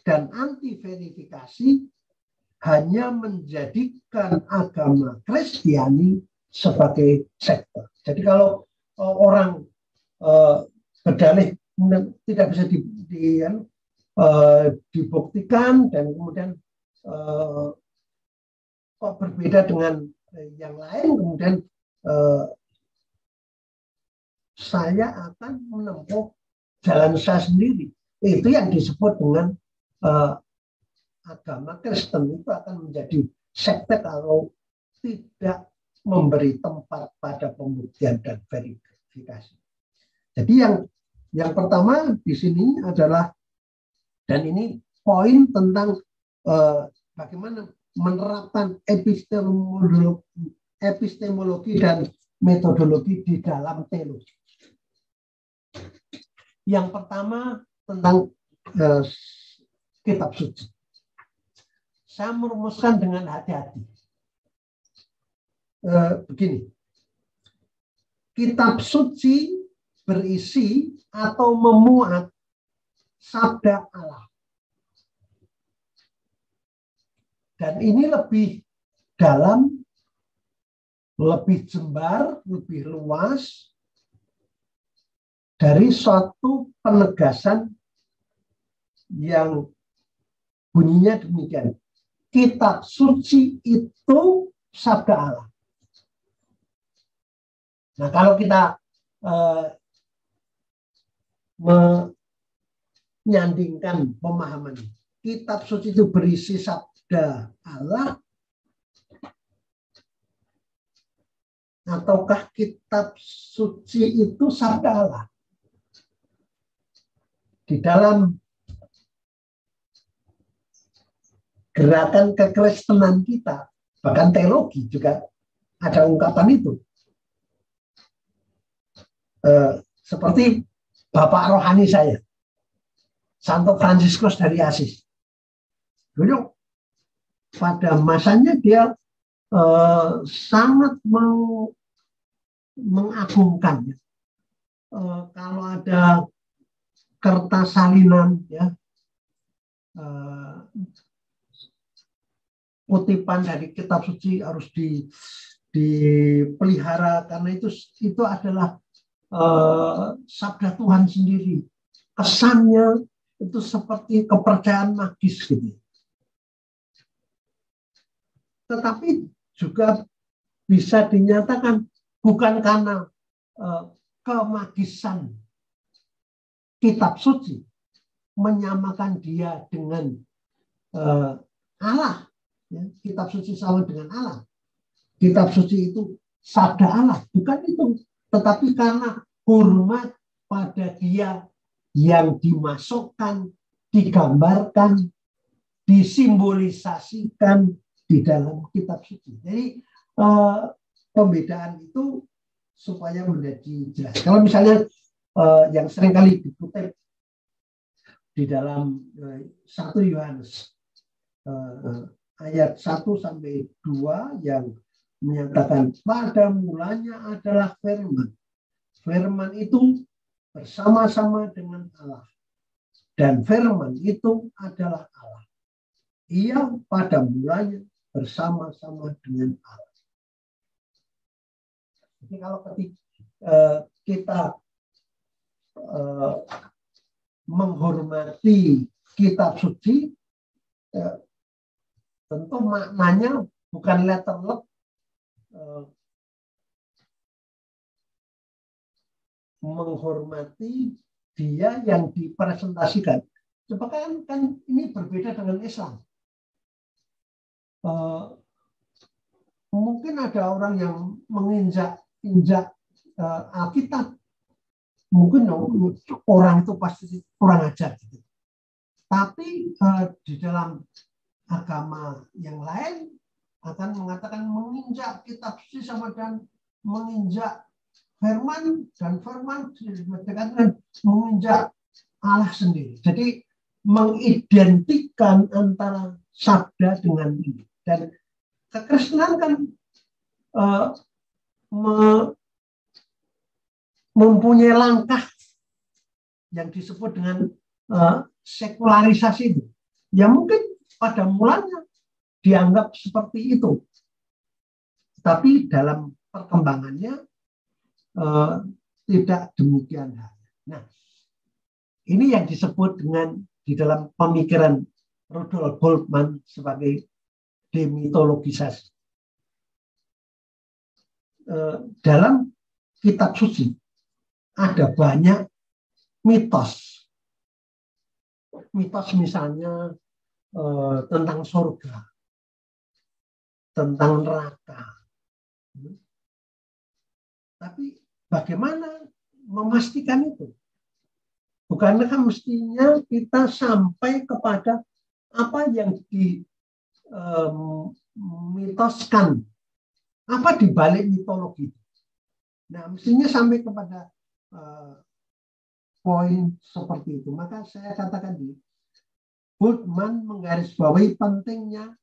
[SPEAKER 2] dan anti verifikasi hanya menjadikan agama Kristiani sebagai sekte. Jadi kalau orang berdalih tidak bisa dibuktikan dan kemudian kok berbeda dengan yang lain, kemudian saya akan menempuh jalan saya sendiri. Itu yang disebut dengan agama Kristen itu akan menjadi sekte kalau tidak memberi tempat pada pembuktian dan verifikasi. Jadi yang pertama di sini adalah, dan ini poin tentang bagaimana menerapkan epistemologi dan metodologi di dalam teologi. Yang pertama tentang kitab suci. Saya merumuskan dengan hati-hati. Begini, kitab suci berisi atau memuat sabda Allah. Dan ini lebih dalam, lebih jembar, lebih luas dari suatu penegasan yang bunyinya demikian. Kitab suci itu sabda Allah. Nah, kalau kita menyandingkan pemahaman, kitab suci itu berisi sabda Allah, ataukah kitab suci itu sabda Allah? Di dalam gerakan kekristenan kita, bahkan teologi juga ada ungkapan itu. Seperti bapak rohani saya, Santo Fransiskus dari Asis. Dulu pada masanya dia sangat mengagungkan. Kalau ada kertas salinan, ya, kutipan dari kitab suci harus dipelihara karena itu adalah sabda Tuhan sendiri. Kesannya itu seperti kepercayaan magis gitu. Tetapi juga bisa dinyatakan bukan karena kemagisan kitab suci menyamakan dia dengan Allah. Ya, kitab suci sama dengan Allah. Kitab suci itu sabda Allah, bukan itu. Tetapi karena hormat pada dia yang dimasukkan, digambarkan, disimbolisasikan di dalam kitab suci. Jadi pembedaan itu supaya menjadi jelas. Kalau misalnya yang seringkali dikutip di dalam 1 Yohanes ayat 1 sampai 2 yang menyatakan pada mulanya adalah firman. Firman itu bersama-sama dengan Allah. Dan firman itu adalah Allah. Ia pada mulanya bersama-sama dengan Allah. Jadi kalau kita menghormati kitab suci, tentu maknanya bukan letter luck, menghormati dia yang dipresentasikan. Sebab kan ini berbeda dengan Islam. Mungkin ada orang yang menginjak Alkitab. Mungkin orang itu pasti kurang ajar. Gitu. Tapi di dalam agama yang lain akan mengatakan menginjak kitab suci sama dan menginjak firman, dan firman dikatakan menginjak Allah sendiri. Jadi mengidentikan antara sabda dengan ini. Dan kekristenan kan mempunyai langkah yang disebut dengan sekularisasi itu. Ya mungkin pada mulanya dianggap seperti itu. Tapi dalam perkembangannya tidak demikian. Nah, ini yang disebut dengan di dalam pemikiran Rudolf Bultmann sebagai demitologisasi. Dalam kitab suci ada banyak mitos. Mitos misalnya tentang surga, tentang neraka. Tapi bagaimana memastikan itu? Bukankah mestinya kita sampai kepada apa yang dimitoskan, apa di balik mitologi itu? Nah, mestinya sampai kepada poin seperti itu. Maka saya katakan di Bultmann menggarisbawahi pentingnya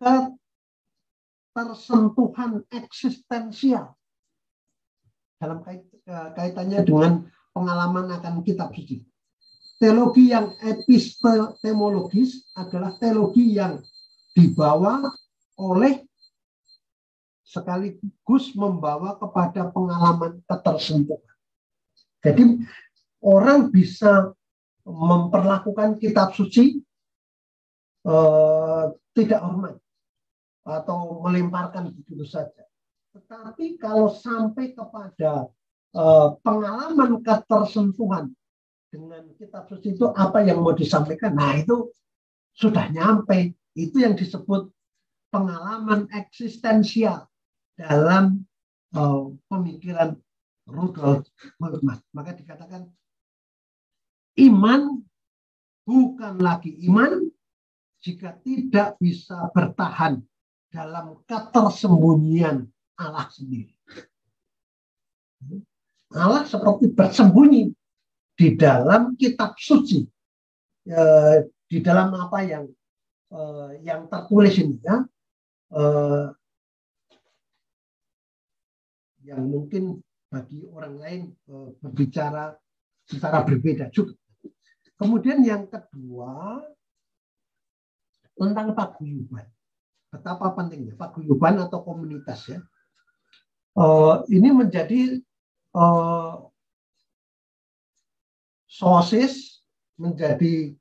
[SPEAKER 2] ketersentuhan eksistensial dalam kaitannya dengan pengalaman akan kitab suci. Teologi yang epistemologis adalah teologi yang dibawa oleh sekaligus membawa kepada pengalaman ketersentuhan. Jadi orang bisa memperlakukan kitab suci tidak hormat atau melemparkan begitu saja. Tetapi kalau sampai kepada pengalaman ketersentuhan dengan kitab suci itu apa yang mau disampaikan, nah itu sudah nyampe. Itu yang disebut pengalaman eksistensial dalam pemikiran Rudolf Bultmann. Maka dikatakan iman bukan lagi iman jika tidak bisa bertahan dalam ketersembunyian Allah sendiri. Allah seperti bersembunyi di dalam kitab suci, di dalam apa yang tertulis ini, ya, yang mungkin bagi orang lain berbicara secara berbeda juga. Kemudian yang kedua tentang paguyuban. Betapa pentingnya paguyuban atau komunitas, ya. Ini menjadi sosis, menjadi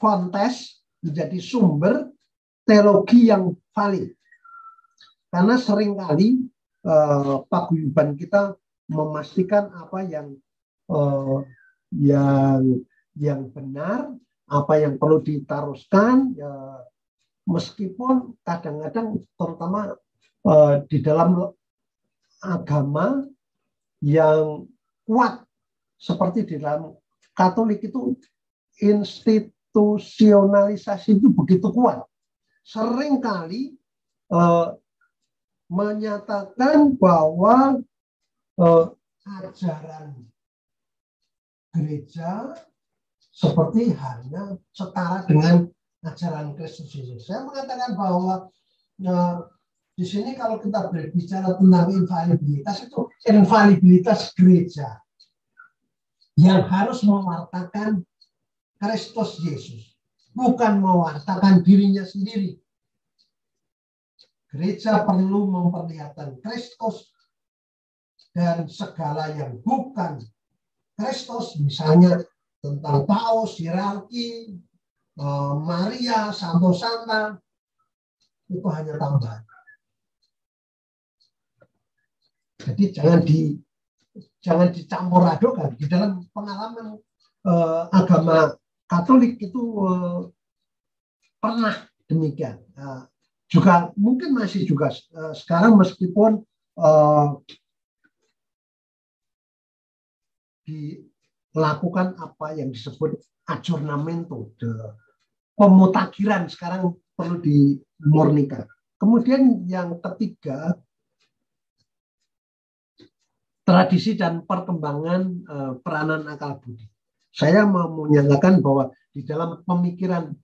[SPEAKER 2] fontes, menjadi sumber teologi yang valid. Karena seringkali paguyuban kita memastikan apa yang benar, apa yang perlu diteruskan, ya, meskipun kadang-kadang terutama di dalam agama yang kuat seperti di dalam Katolik itu institusionalisasi itu begitu kuat. Seringkali menyatakan bahwa ajaran gereja seperti hanya setara dengan ajaran Kristus Yesus. Saya mengatakan bahwa di sini kalau kita berbicara tentang infalibilitas, itu infalibilitas gereja yang harus mewartakan Kristus Yesus, bukan mewartakan dirinya sendiri. Gereja perlu memperlihatkan Kristus dan segala yang bukan Kristus, misalnya tentang paus, hierarki, Maria, Santo Santa, itu hanya tambahan. Jadi jangan dicampur adukan. Di dalam pengalaman agama Katolik itu pernah demikian. Juga mungkin masih juga sekarang, meskipun dilakukan apa yang disebut adjornamento, pemutakhiran sekarang perlu dimurnikan. Kemudian yang ketiga, tradisi dan perkembangan peranan akal budi. Saya mau menyatakan bahwa di dalam pemikiran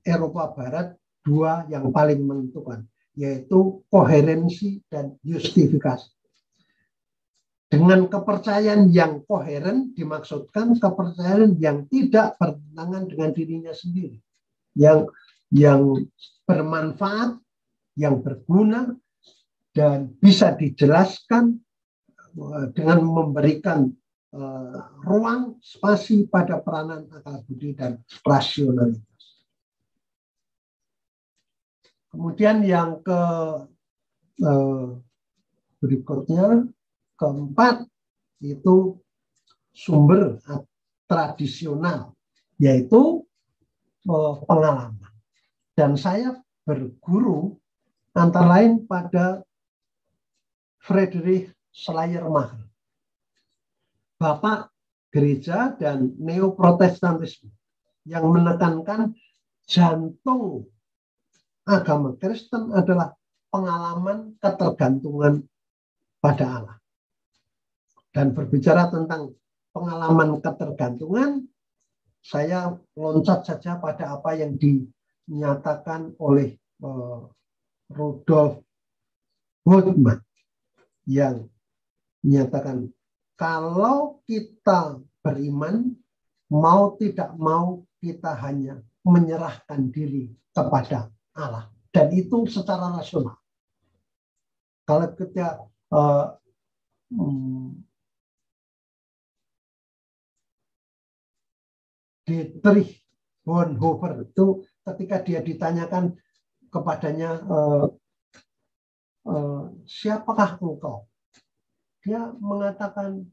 [SPEAKER 2] Eropa Barat, dua yang paling menentukan, yaitu koherensi dan justifikasi. Dengan kepercayaan yang koheren dimaksudkan kepercayaan yang tidak bertentangan dengan dirinya sendiri, yang bermanfaat, yang berguna, dan bisa dijelaskan dengan memberikan ruang spasi pada peranan akal budi dan rasionalitas. Kemudian yang berikutnya, keempat, itu sumber tradisional, yaitu pengalaman. Dan saya berguru antara lain pada Friedrich Schleiermacher, bapak gereja dan neoprotestantisme, yang menekankan jantung agama Kristen adalah pengalaman ketergantungan pada Allah. Dan berbicara tentang pengalaman ketergantungan, saya loncat saja pada apa yang dinyatakan oleh Rudolf Bultmann, yang menyatakan kalau kita beriman, mau tidak mau kita hanya menyerahkan diri kepada Allah, dan itu secara rasional. Kalau kita Dietrich Bonhoeffer itu ketika dia ditanyakan kepadanya, siapakah engkau? Dia mengatakan,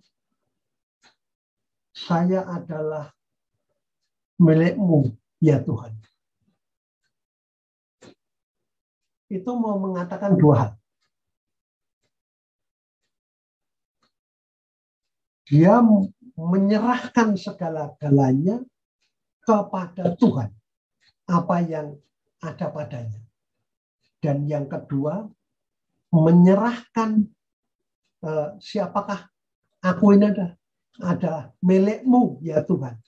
[SPEAKER 2] saya adalah milikmu, ya Tuhan. Itu mau mengatakan dua hal. Dia menyerahkan segala-galanya kepada Tuhan, apa yang ada padanya. Dan yang kedua, menyerahkan siapakah aku ini adalah milikmu ya Tuhan.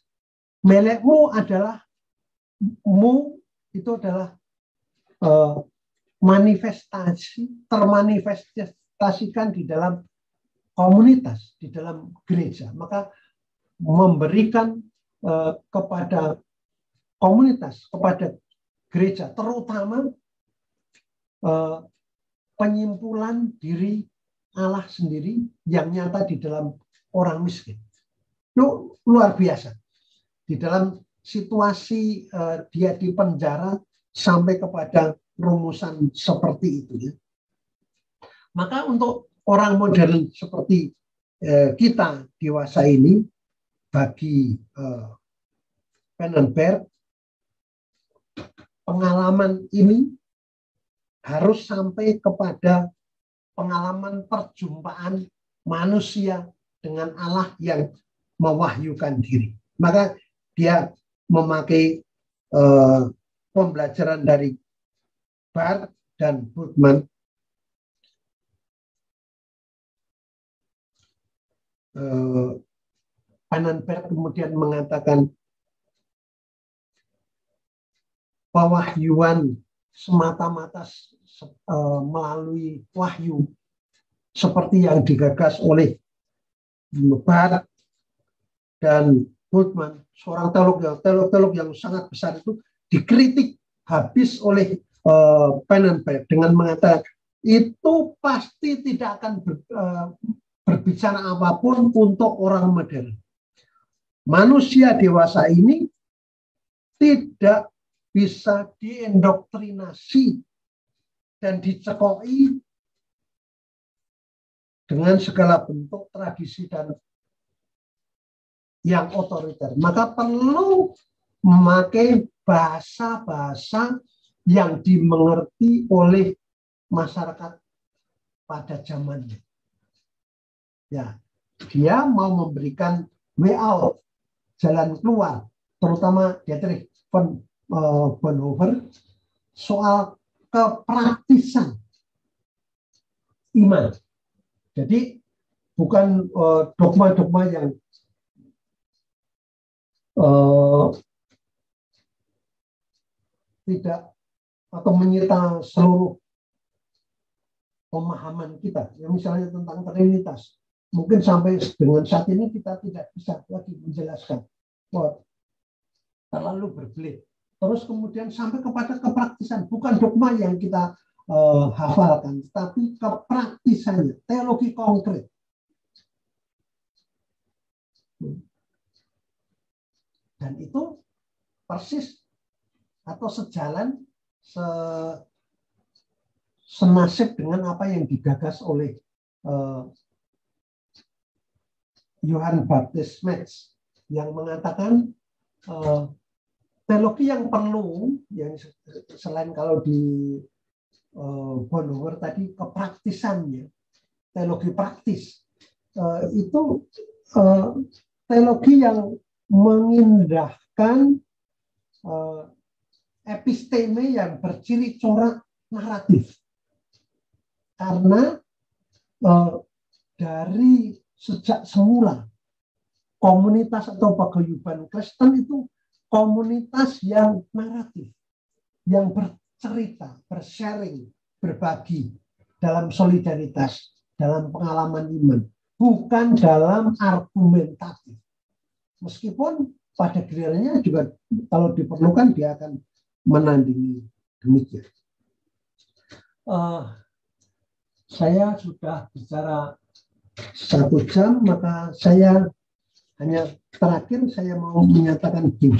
[SPEAKER 2] Milikmu adalah itu adalah termanifestasikan di dalam komunitas, di dalam gereja. Maka memberikan kepada komunitas, kepada gereja, terutama penyimpulan diri Allah sendiri yang nyata di dalam orang miskin. Itu luar biasa. Di dalam situasi dia di penjara sampai kepada rumusan seperti itu. Ya. Maka untuk orang modern seperti kita dewasa ini, bagi Pannenberg, pengalaman ini harus sampai kepada pengalaman perjumpaan manusia dengan Allah yang mewahyukan diri. Maka dia memakai pembelajaran dari Barth dan Bultmann. Pannenberg kemudian mengatakan pewahyuan semata-mata melalui wahyu seperti yang digagas oleh Barth dan Bultmann, seorang teolog yang sangat besar itu, dikritik habis oleh Pannenberg dengan mengatakan itu pasti tidak akan berbicara apapun untuk orang modern. Manusia dewasa ini tidak bisa diindoktrinasi dan dicekoi dengan segala bentuk tradisi dan yang otoriter. Maka perlu memakai bahasa-bahasa yang dimengerti oleh masyarakat pada zamannya. Ya, dia mau memberikan way out, jalan keluar, terutama Dietrich Bonhoeffer soal kepraktisan iman. Jadi bukan dogma-dogma yang tidak atau menyita seluruh pemahaman kita. Yang misalnya tentang Trinitas. Mungkin sampai dengan saat ini kita tidak bisa lagi menjelaskan. Terlalu berbelit. Terus kemudian sampai kepada kepraktisan. Bukan dogma yang kita hafalkan, tapi kepraktisannya, teologi konkret. Dan itu persis atau sejalan, senasib dengan apa yang digagas oleh Johann Baptist Metz yang mengatakan teologi yang perlu, yang selain kalau di Bonhoeffer tadi kepraktisannya, teologi praktis, itu teologi yang mengindahkan episteme yang berciri corak naratif. Karena dari sejak semula komunitas atau paguyuban Kristen itu komunitas yang naratif, yang bercerita, bersharing, berbagi dalam solidaritas, dalam pengalaman iman, bukan dalam argumentatif. Meskipun pada gilirannya juga kalau diperlukan dia akan menandingi demikian. Saya sudah bicara 1 jam, maka saya hanya terakhir saya mau menyatakan begini.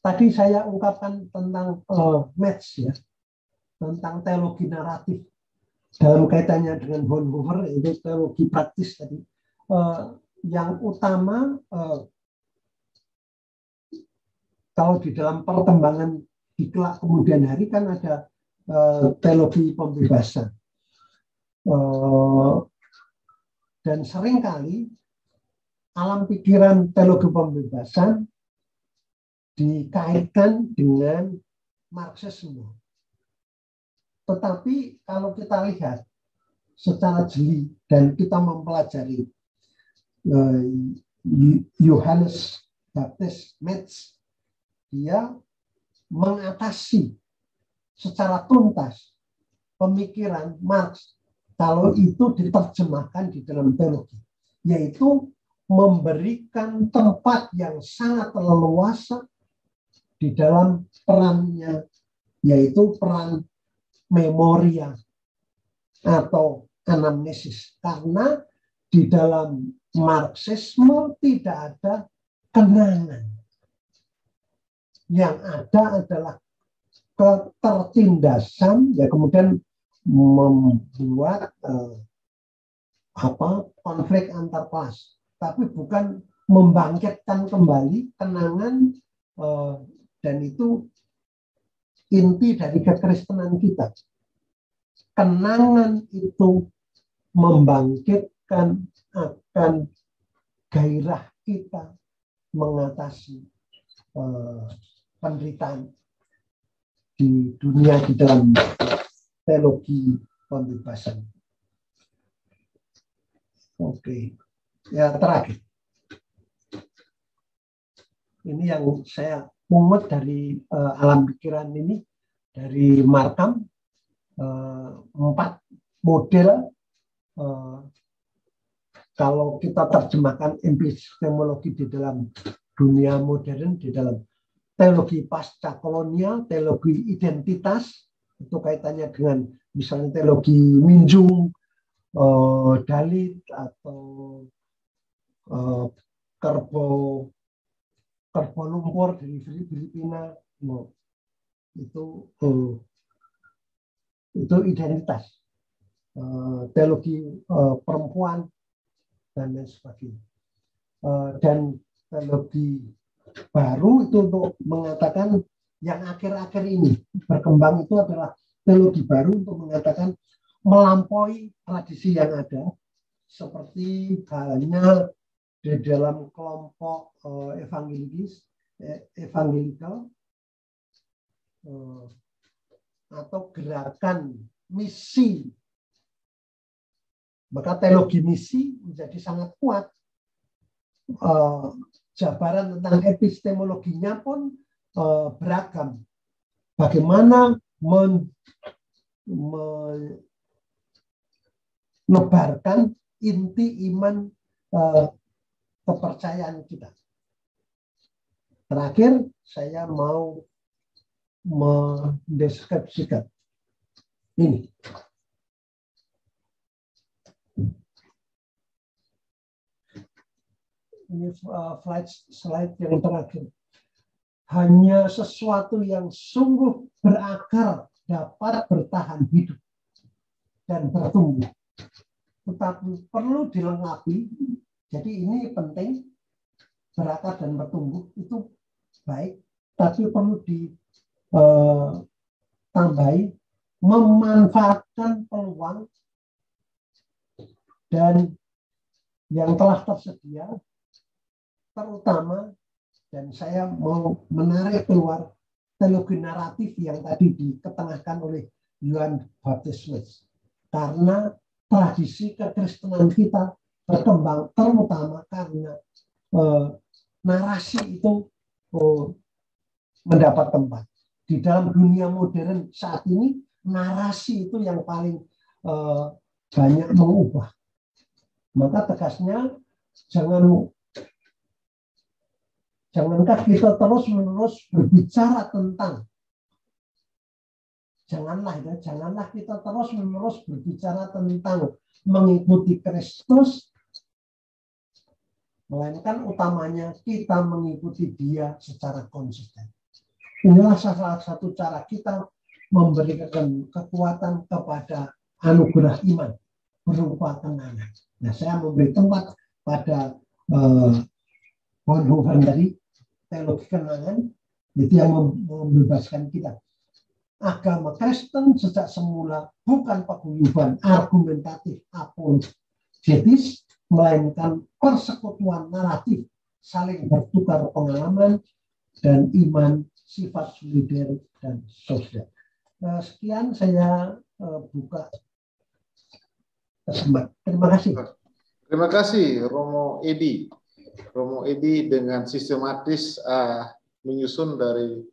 [SPEAKER 2] Tadi saya ungkapkan tentang Metz ya, tentang teologi naratif dalam kaitannya dengan Bonhoeffer, itu teologi praktis tadi. Yang utama kalau di dalam perkembangan di kelak kemudian hari kan ada teologi pembebasan. Dan seringkali alam pikiran teologi pembebasan dikaitkan dengan Marxisme. Tetapi kalau kita lihat secara jeli dan kita mempelajari Johannes Baptist Metz, dia mengatasi secara tuntas pemikiran Marx kalau itu diterjemahkan di dalam teologi, yaitu memberikan tempat yang sangat leluasa di dalam perannya, yaitu peran memoria atau anamnesis. Karena di dalam Marxisme tidak ada kenangan. Yang ada adalah ketertindasan, ya kemudian membuat konflik antar kelas, tapi bukan membangkitkan kembali kenangan, dan itu inti dari kekristenan kita. Kenangan itu membangkitkan akan gairah kita mengatasi penderitaan di dunia di dalam teologi pembebasan. Oke, ya terakhir. Ini yang saya pungut dari alam pikiran ini, dari Markham, 4 model. Kalau kita terjemahkan epistemologi di dalam dunia modern, di dalam teologi pasca kolonial, teologi identitas, itu kaitannya dengan misalnya teologi Minjung, Dalit, atau Kerbo Lumpur dari Filipina. Itu identitas, teologi perempuan dan lain sebagainya. Dan teologi baru itu untuk mengatakan yang akhir-akhir ini berkembang itu adalah teologi baru untuk mengatakan melampaui tradisi yang ada, seperti halnya di dalam kelompok evangelikal atau gerakan misi. Maka teologi misi menjadi sangat kuat. Jabaran tentang epistemologinya pun beragam. Bagaimana menebarkan inti iman kepercayaan kita. Terakhir, saya mau mendeskripsikan ini. Ini slide yang terakhir. Hanya sesuatu yang sungguh berakar dapat bertahan hidup dan bertumbuh. Tetapi perlu dilengkapi. Jadi ini penting, berakar dan bertumbuh itu baik, tapi perlu ditambahi memanfaatkan peluang dan yang telah tersedia, terutama, dan saya mau menarik keluar teologi naratif yang tadi diketengahkan oleh Johannes Baptist Metz. Karena tradisi kekristenan kita berkembang terutama karena narasi itu mendapat tempat. Di dalam dunia modern saat ini, narasi itu yang paling banyak mengubah. Maka tegasnya, jangankah kita terus-menerus berbicara tentang, janganlah kita terus-menerus berbicara tentang mengikuti Kristus, melainkan utamanya kita mengikuti Dia secara konsisten. Inilah salah satu cara kita memberikan kekuatan kepada anugerah iman berupa kenangan. Nah, saya memberi tempat pada Bonhoeffer dari teologi kenangan, itu yang membebaskan kita. Agama Kristen sejak semula bukan paguyuban argumentatif apologetis, melainkan persekutuan naratif, saling bertukar pengalaman, dan iman, sifat solider dan sosial. Sekian saya buka kesempatan. Terima kasih.
[SPEAKER 1] Terima kasih Romo Edi. Romo Edi dengan sistematis menyusun dari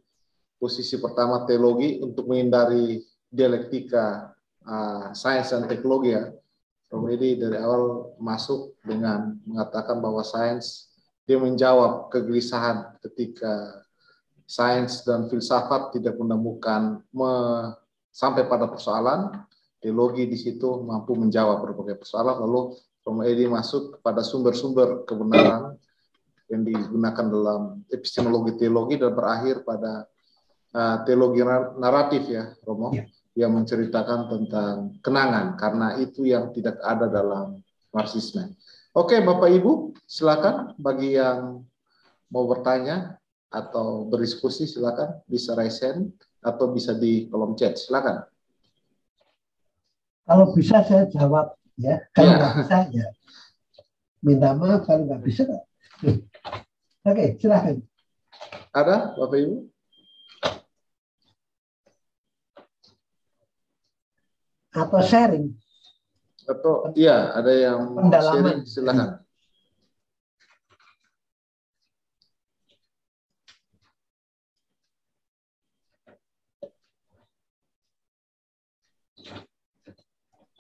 [SPEAKER 1] posisi pertama teologi untuk menghindari dialektika sains dan teknologi ya. Romo Edi dari awal masuk dengan mengatakan bahwa sains, dia menjawab kegelisahan ketika sains dan filsafat tidak menemukan sampai pada persoalan, teologi di situ mampu menjawab berbagai persoalan. Lalu Romo Edi masuk kepada sumber-sumber kebenaran yang digunakan dalam epistemologi teologi dan berakhir pada teologi naratif ya Romo, yang menceritakan tentang kenangan, karena itu yang tidak ada dalam Marxisme. Oke Bapak Ibu, silakan bagi yang mau bertanya atau berdiskusi silakan, bisa raise hand atau bisa di kolom chat, silakan.
[SPEAKER 2] Kalau bisa saya jawab ya, kalau nggak bisa ya minta maaf, kalau nggak bisa. Oke, silakan.
[SPEAKER 1] Ada Bapak Ibu?
[SPEAKER 2] Atau sharing?
[SPEAKER 1] Atau iya, ada yang
[SPEAKER 2] pendalaman,
[SPEAKER 1] sharing, silakan.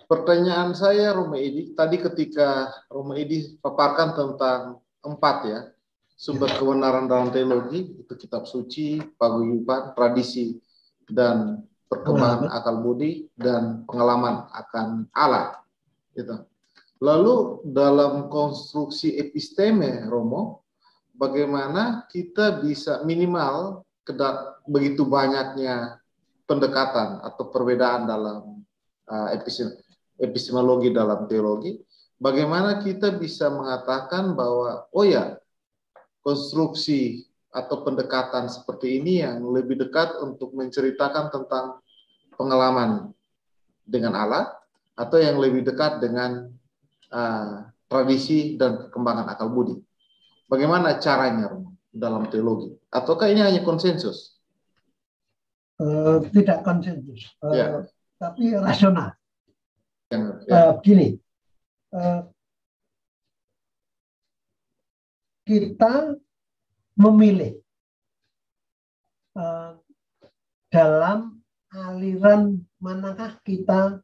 [SPEAKER 1] Pertanyaan saya, Romo Edi, tadi ketika Romo Edi paparkan tentang 4 ya, sumber kebenaran dalam teologi, itu kitab suci, paguyuban, tradisi, dan perkembangan akal budi, dan pengalaman akan Allah. Gitu. Lalu dalam konstruksi episteme, Romo, bagaimana kita bisa minimal begitu banyaknya pendekatan atau perbedaan dalam epistemologi dalam teologi, bagaimana kita bisa mengatakan bahwa oh ya, konstruksi atau pendekatan seperti ini yang lebih dekat untuk menceritakan tentang pengalaman dengan Allah, atau yang lebih dekat dengan tradisi dan perkembangan akal budi. Bagaimana caranya dalam teologi? Ataukah ini hanya konsensus?
[SPEAKER 2] Tidak konsensus, tapi rasional. Begini, kita memilih dalam aliran manakah kita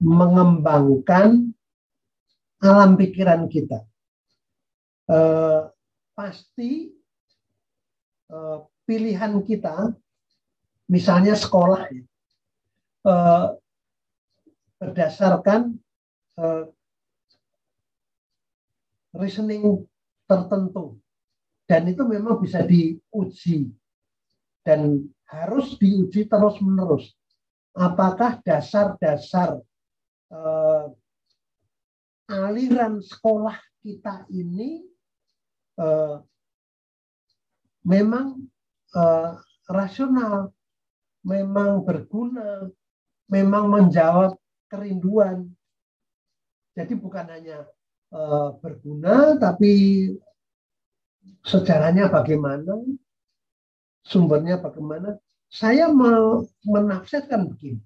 [SPEAKER 2] mengembangkan alam pikiran kita. Pasti pilihan kita, misalnya sekolah, berdasarkan reasoning tertentu, dan itu memang bisa diuji dan harus diuji terus-menerus. Apakah dasar-dasar aliran sekolah kita ini memang rasional, memang berguna, memang menjawab kerinduan. Jadi bukan hanya berguna, tapi sejarahnya bagaimana, sumbernya bagaimana. Saya menafsirkan begini.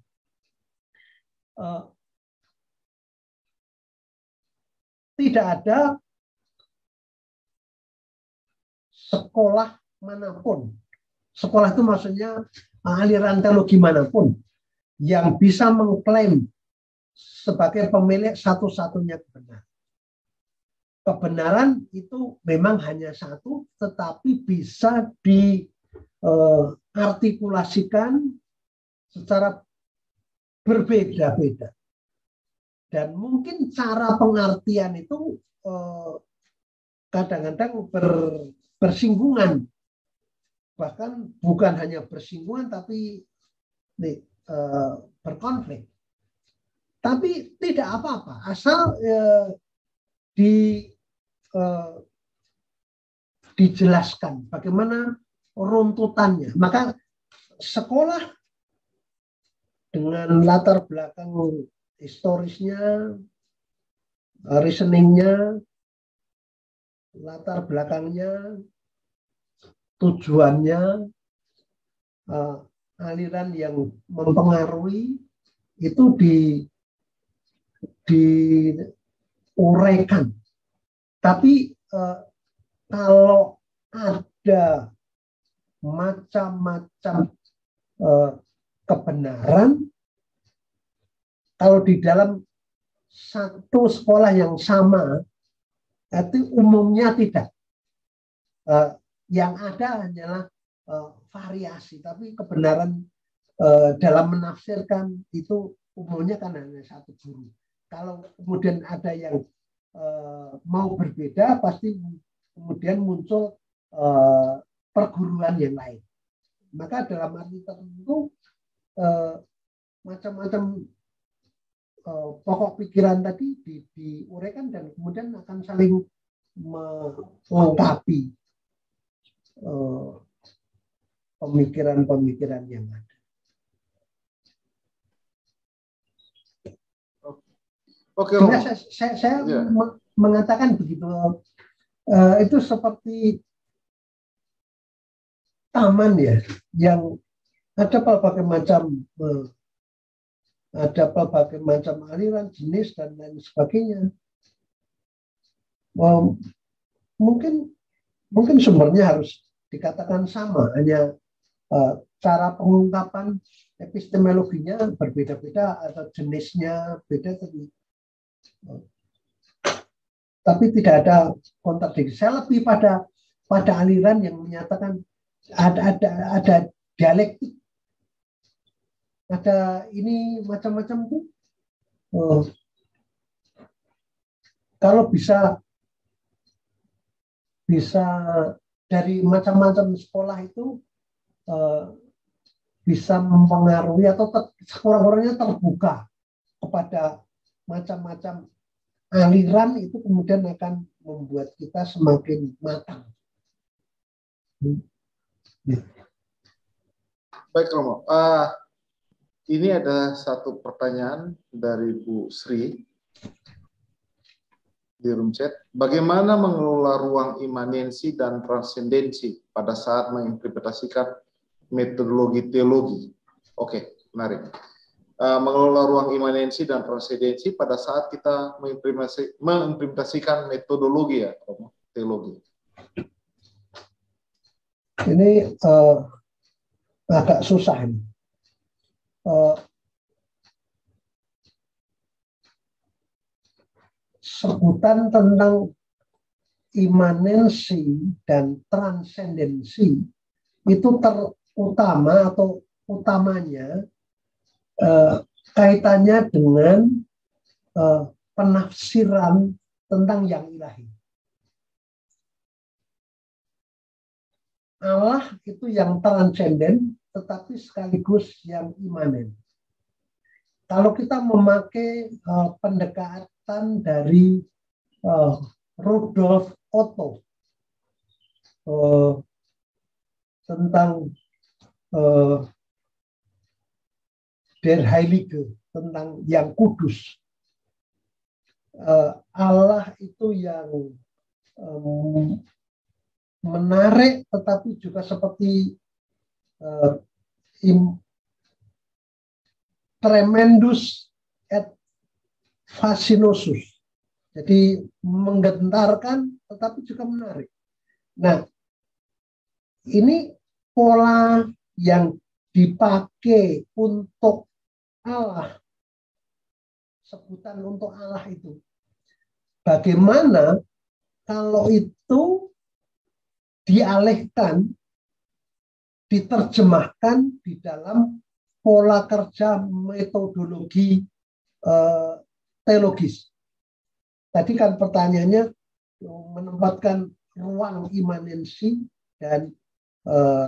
[SPEAKER 2] Tidak ada sekolah manapun, sekolah itu maksudnya aliran teologi manapun, yang bisa mengklaim sebagai pemilik satu-satunya kebenaran. Kebenaran itu memang hanya satu, tetapi bisa diartikulasikan secara berbeda-beda. Dan mungkin cara pengertian itu kadang-kadang bersinggungan. Bahkan bukan hanya bersinggungan, tapi berkonflik. Tapi tidak apa-apa, asal dijelaskan bagaimana runtutannya. Maka sekolah dengan latar belakang historisnya, reasoningnya, latar belakangnya, tujuannya, aliran yang mempengaruhi itu diuraikan. Tapi kalau ada macam-macam kebenaran, kalau di dalam satu sekolah yang sama, itu umumnya tidak. Yang ada hanyalah variasi, tapi kebenaran dalam menafsirkan itu umumnya kan hanya satu guru. Kalau kemudian ada yang mau berbeda, pasti kemudian muncul perguruan yang lain. Maka dalam arti tertentu macam-macam pokok pikiran tadi diuraikan dan kemudian akan saling melengkapi pemikiran-pemikiran yang ada.
[SPEAKER 1] Oke,
[SPEAKER 2] saya mengatakan begitu. Itu seperti taman ya, yang ada berbagai macam aliran, jenis dan lain sebagainya. Mungkin sumbernya harus dikatakan sama, hanya cara pengungkapan epistemologinya berbeda-beda atau jenisnya beda tapi tidak ada kontradiksi. Saya lebih pada aliran yang menyatakan ada dialektik, ada ini macam-macam tuh. Kalau bisa dari macam-macam sekolah itu bisa mempengaruhi atau sekurang-kurangnya terbuka kepada macam-macam aliran, itu kemudian akan membuat kita semakin matang.
[SPEAKER 1] Baik, Romo. Ini ada satu pertanyaan dari Bu Sri di room chat. Bagaimana mengelola ruang imanensi dan transendensi pada saat menginterpretasikan metodologi teologi? Oke, menarik. Mengelola ruang imanensi dan transendensi pada saat kita mengimplementasikan metodologi ya, teologi.
[SPEAKER 2] Ini agak susah ini. Sebutan tentang imanensi dan transendensi itu terutama atau utamanya kaitannya dengan penafsiran tentang yang ilahi. Allah itu yang transenden, tetapi sekaligus yang imanen. Kalau kita memakai pendekatan dari Rudolf Otto tentang Der Heilige, tentang yang kudus, Allah itu yang menarik, tetapi juga seperti tremendus et fascinosus. Jadi menggentarkan tetapi juga menarik. Nah, ini pola yang dipakai untuk Allah, sebutan untuk Allah itu. Bagaimana kalau itu dialihkan, diterjemahkan di dalam pola kerja metodologi teologis. Tadi kan pertanyaannya menempatkan ruang imanensi dan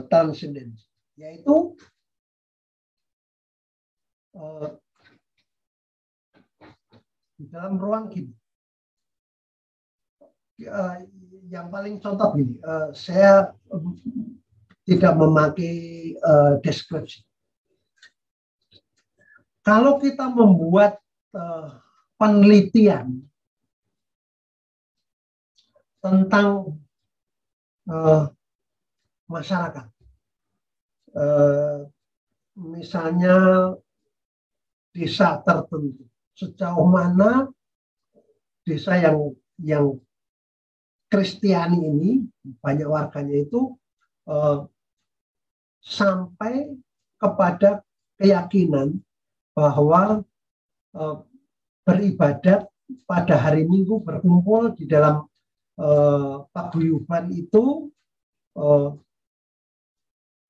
[SPEAKER 2] transendensi, yaitu di dalam ruang gini. Yang paling contoh gini, saya tidak memakai deskripsi. Kalau kita membuat penelitian tentang masyarakat. Misalnya desa tertentu, sejauh mana desa yang Kristiani ini banyak warganya itu sampai kepada keyakinan bahwa beribadat pada hari Minggu, berkumpul di dalam paguyuban itu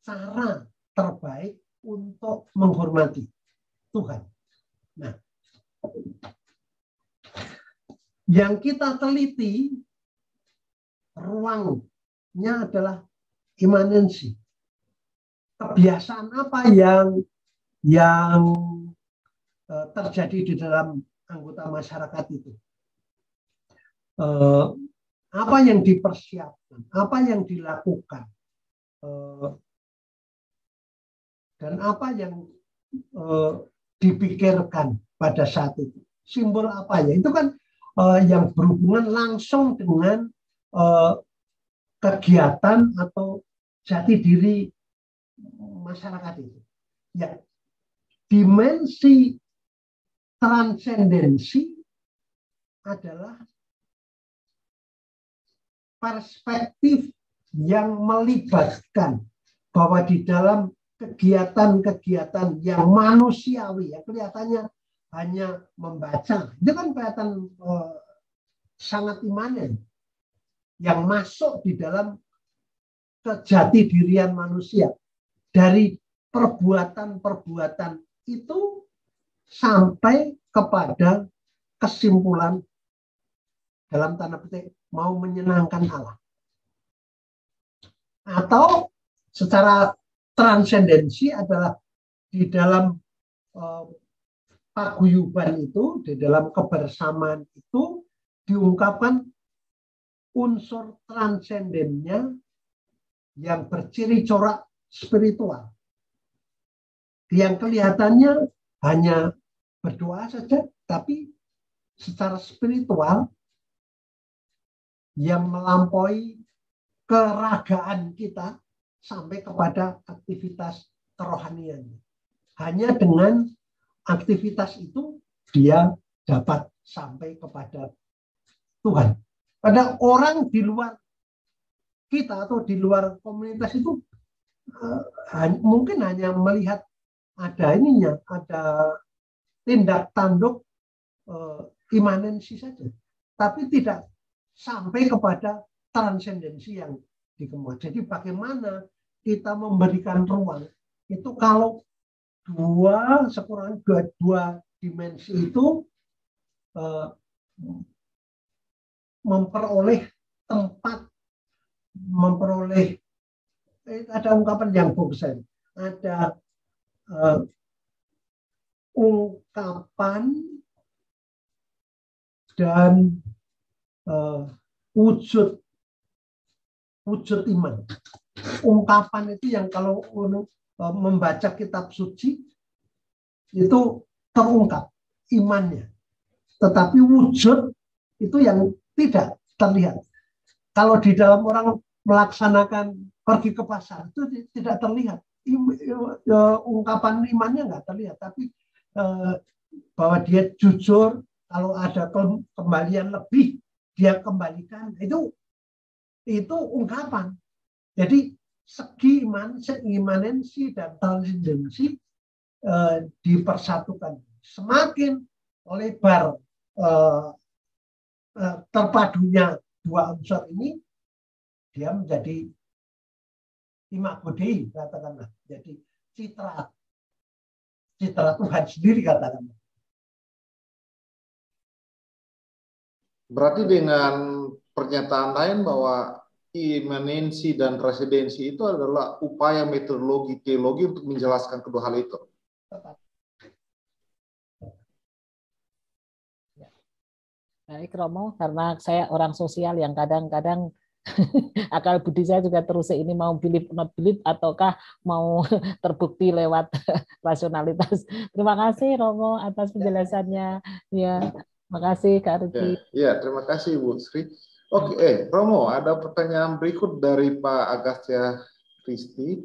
[SPEAKER 2] cara terbaik untuk menghormati Tuhan. Nah, yang kita teliti ruangnya adalah imanensi. Kebiasaan apa yang terjadi di dalam anggota masyarakat itu? Apa yang dipersiapkan, apa yang dilakukan, dan apa yang dipikirkan pada saat itu. Simbol apa ya? Itu kan yang berhubungan langsung dengan kegiatan atau jati diri masyarakat itu. Ya, dimensi transendensi adalah perspektif yang melibatkan bahwa di dalam kegiatan-kegiatan yang manusiawi, ya kelihatannya hanya membaca, itu kan kelihatan sangat imanen, yang masuk di dalam kejati dirian manusia. Dari perbuatan-perbuatan itu sampai kepada kesimpulan dalam tanda petik mau menyenangkan Allah. Atau secara transendensi adalah di dalam paguyuban itu, di dalam kebersamaan itu diungkapkan unsur transendennya yang berciri corak spiritual, yang kelihatannya hanya berdoa saja, tapi secara spiritual yang melampaui keragaan kita sampai kepada aktivitas kerohanian. Hanya dengan aktivitas itu dia dapat sampai kepada Tuhan. Pada orang di luar kita atau di luar komunitas itu mungkin hanya melihat ada ininya, ada tindak tanduk imanensi saja, tapi tidak sampai kepada transendensi yang dikemuat. Jadi bagaimana kita memberikan ruang itu kalau sekurang-kurangnya dua dimensi itu memperoleh tempat, memperoleh ada ungkapan yang bagus, ada ungkapan dan wujud iman. Ungkapan itu yang kalau membaca kitab suci itu terungkap imannya, tetapi wujud itu yang tidak terlihat. Kalau di dalam orang melaksanakan pergi ke pasar itu tidak terlihat, ungkapan imannya nggak terlihat, tapi bahwa dia jujur, kalau ada kembalian lebih dia kembalikan, itu ungkapan. Jadi segi imanensi dan transendensi dipersatukan. Semakin lebar terpadunya dua unsur ini, dia menjadi imago Dei, katakanlah. Jadi citra Tuhan sendiri, katakanlah.
[SPEAKER 1] Berarti dengan pernyataan lain bahwa imanensi dan transendensi itu adalah upaya metodologi teologi untuk menjelaskan kedua hal itu.
[SPEAKER 3] Baik Romo, karena saya orang sosial yang kadang-kadang akal budi saya juga terus ini mau believe not believe ataukah mau terbukti lewat rasionalitas. Terima kasih Romo atas penjelasannya. Ya, makasih Kak Ruki.
[SPEAKER 1] Ya, terima kasih Bu Sri. Oke, Romo, ada pertanyaan berikut dari Pak Agastya Kristi.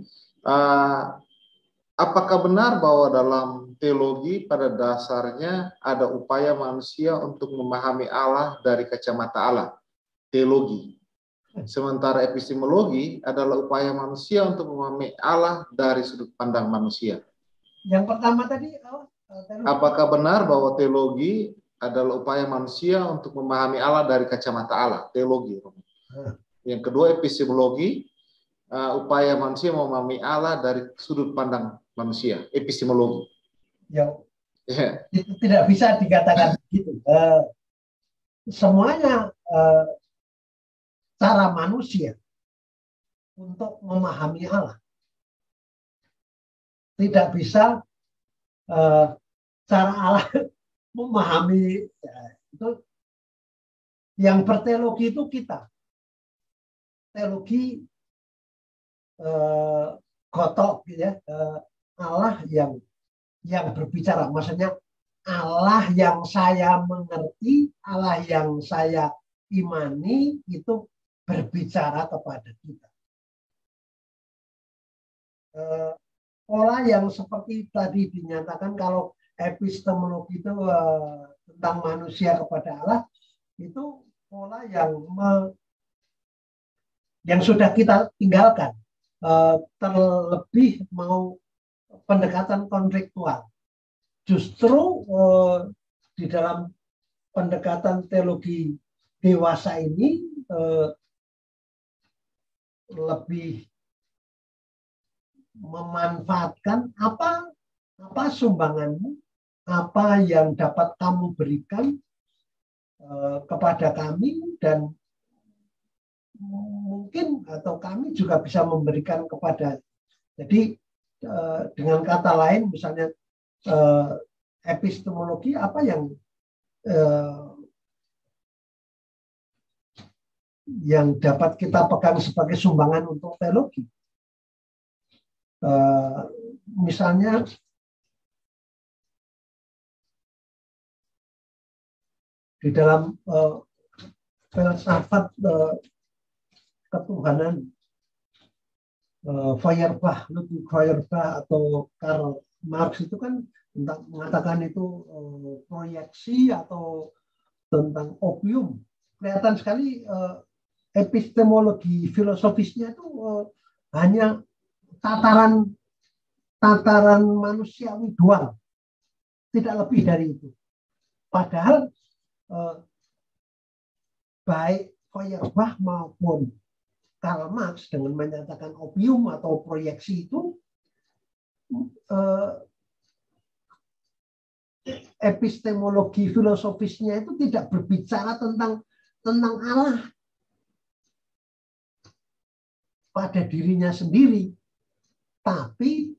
[SPEAKER 1] Apakah benar bahwa dalam teologi pada dasarnya ada upaya manusia untuk memahami Allah dari kacamata Allah? Teologi. Sementara epistemologi adalah upaya manusia untuk memahami Allah dari sudut pandang manusia.
[SPEAKER 2] Yang pertama tadi,
[SPEAKER 1] apakah benar bahwa teologi adalah upaya manusia untuk memahami Allah dari kacamata Allah? Teologi. Yang kedua, epistemologi, upaya manusia memahami Allah dari sudut pandang manusia. Epistemologi.
[SPEAKER 2] Ya, itu tidak bisa dikatakan begitu. Semuanya cara manusia untuk memahami Allah. Tidak bisa cara Allah memahami, itu yang berteologi itu kita. Teologi gotok, ya, Allah yang berbicara. Maksudnya Allah yang saya mengerti, Allah yang saya imani itu berbicara kepada kita. Pola yang seperti tadi dinyatakan, kalau epistemologi itu tentang manusia kepada Allah, itu pola yang sudah kita tinggalkan. Terlebih mau pendekatan konfliktual. Justru di dalam pendekatan teologi dewasa ini lebih memanfaatkan apa sumbanganmu, apa yang dapat kamu berikan kepada kami, dan mungkin atau kami juga bisa memberikan kepada. Jadi dengan kata lain, misalnya epistemologi, apa yang dapat kita pegang sebagai sumbangan untuk teologi. Misalnya di dalam filsafat ketuhanan, Feuerbach, Ludwig Feuerbach atau Karl Marx itu kan mengatakan itu proyeksi atau tentang opium. Kelihatan sekali epistemologi filosofisnya itu hanya tataran manusiawi doang, tidak lebih dari itu. Padahal baik Feuerbach maupun Karl Marx dengan menyatakan opium atau proyeksi itu, epistemologi filosofisnya itu tidak berbicara tentang Allah pada dirinya sendiri, tapi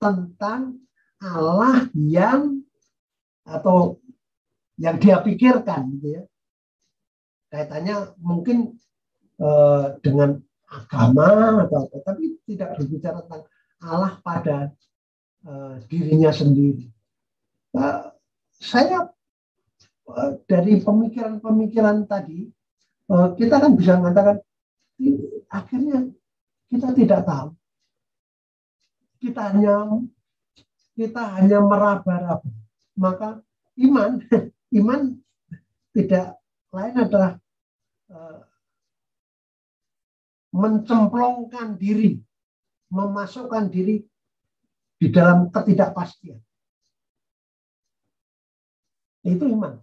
[SPEAKER 2] tentang Allah yang dia pikirkan, gitu ya. Kaitannya mungkin dengan agama atau apa, tapi tidak berbicara tentang Allah pada dirinya sendiri. Saya dari pemikiran-pemikiran tadi, kita kan bisa mengatakan akhirnya kita tidak tahu. Kita hanya meraba-raba. Maka iman tidak lain adalah mencemplungkan diri, memasukkan diri di dalam ketidakpastian. Itu iman.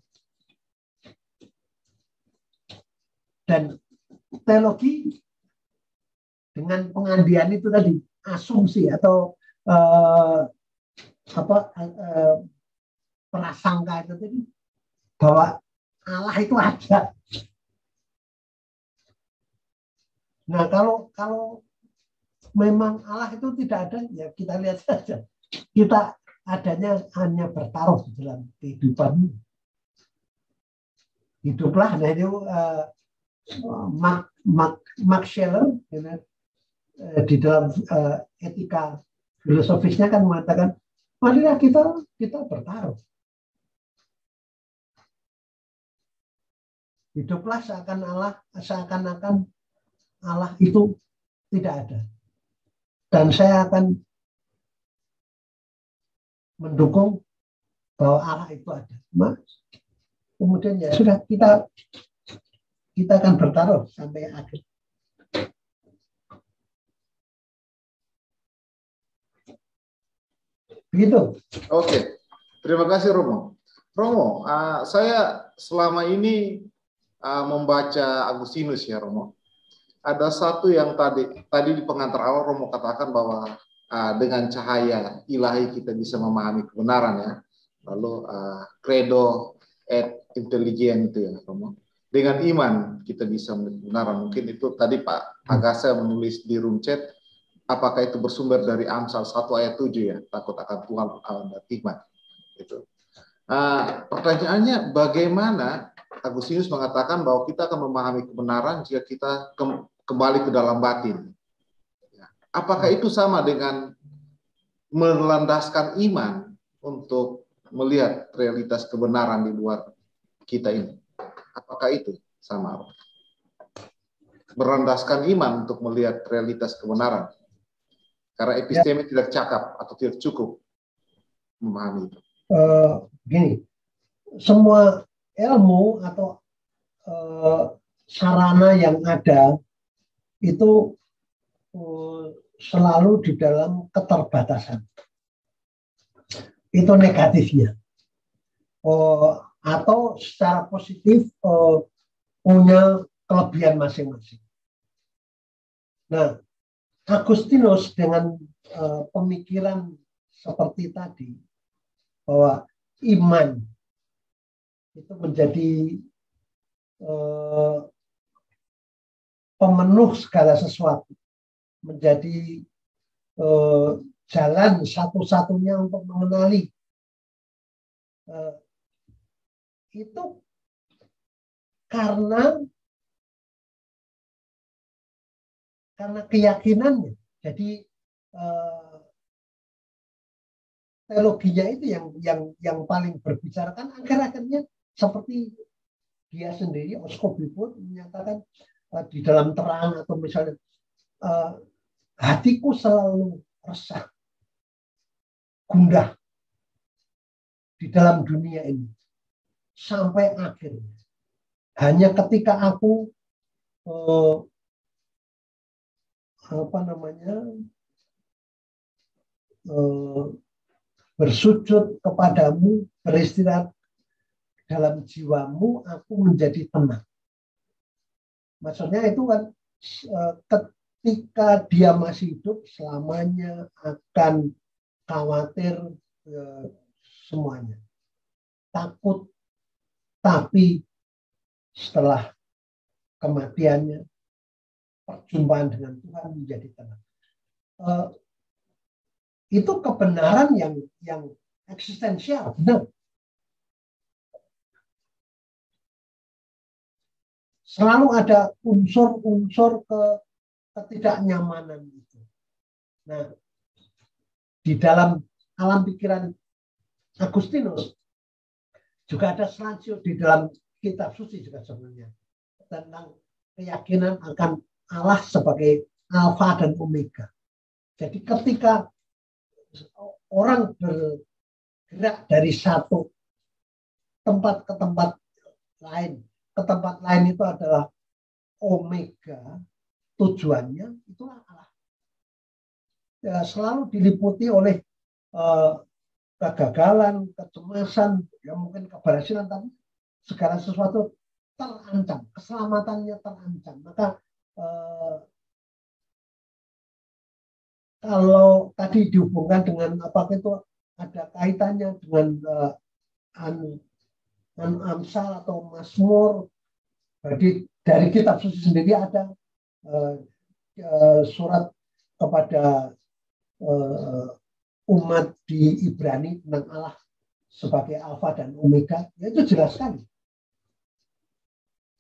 [SPEAKER 2] Dan teologi dengan pengandian itu tadi, asumsi atau prasangka itu tadi, bahwa Allah itu ada. Nah, kalau memang Allah itu tidak ada, ya kita lihat saja. Kita adanya hanya bertaruh di dalam kehidupan. Hiduplah, nah itu Max Scheler di dalam etika filosofisnya kan mengatakan, marilah kita bertaruh. hiduplah seakan-akan Allah itu tidak ada. Dan saya akan mendukung bahwa Allah itu ada. Kemudian ya sudah, kita akan bertaruh sampai akhir. Begitu.
[SPEAKER 1] Oke, terima kasih Romo. Romo, saya selama ini membaca Agustinus ya Romo. Ada satu yang tadi di pengantar awal Romo katakan bahwa dengan cahaya ilahi kita bisa memahami kebenaran ya. Lalu credo et intelligent itu ya Romo. Dengan iman kita bisa melihat kebenaran. Mungkin itu tadi Pak Agasa menulis di room chat. Apakah itu bersumber dari Amsal 1 ayat 7 ya, takut akan Tuhan dan iman. Gitu. Pertanyaannya, bagaimana Agustinus mengatakan bahwa kita akan memahami kebenaran jika kita kembali ke dalam batin? Apakah itu sama dengan melandaskan iman untuk melihat realitas kebenaran di luar kita ini? Apakah itu sama? Berlandaskan iman untuk melihat realitas kebenaran? Karena episteme tidak cakap atau tidak cukup memahami itu.
[SPEAKER 2] Gini, semua ilmu atau sarana yang ada itu selalu di dalam keterbatasan. Itu negatifnya. Atau secara positif punya kelebihan masing-masing. Nah, Agustinus dengan pemikiran seperti tadi bahwa iman itu menjadi pemenuh segala sesuatu, menjadi jalan satu-satunya untuk mengenali itu karena keyakinannya. Jadi teologinya itu yang paling berbicara kan akhir-akhirnya seperti dia sendiri, Oskopi pun menyatakan di dalam terang atau misalnya hatiku selalu resah, gundah di dalam dunia ini sampai akhirnya. Hanya ketika aku bersujud kepadamu, beristirahat dalam jiwamu, aku menjadi tenang. Maksudnya itu kan ketika dia masih hidup selamanya akan khawatir semuanya, takut, tapi setelah kematiannya perjumpaan dengan Tuhan menjadi tenang. Itu kebenaran yang eksistensial, benar. Selalu ada unsur-unsur ketidaknyamanan itu. Nah, di dalam alam pikiran Agustinus juga ada selansio di dalam kitab suci juga sebenarnya tentang keyakinan akan Allah sebagai Alfa dan Omega. Jadi ketika orang bergerak dari satu tempat ke tempat lain itu adalah Omega, tujuannya itulah Allah. Ya, selalu diliputi oleh kegagalan, kecemasan, ya mungkin keberhasilan, tapi segala sesuatu terancam, keselamatannya terancam. Maka kalau tadi dihubungkan dengan apakah itu ada kaitannya dengan Amsal atau Mazmur, dari kitab suci sendiri ada surat kepada umat di Ibrani tentang Allah sebagai Alfa dan Omega, ya itu jelas sekali.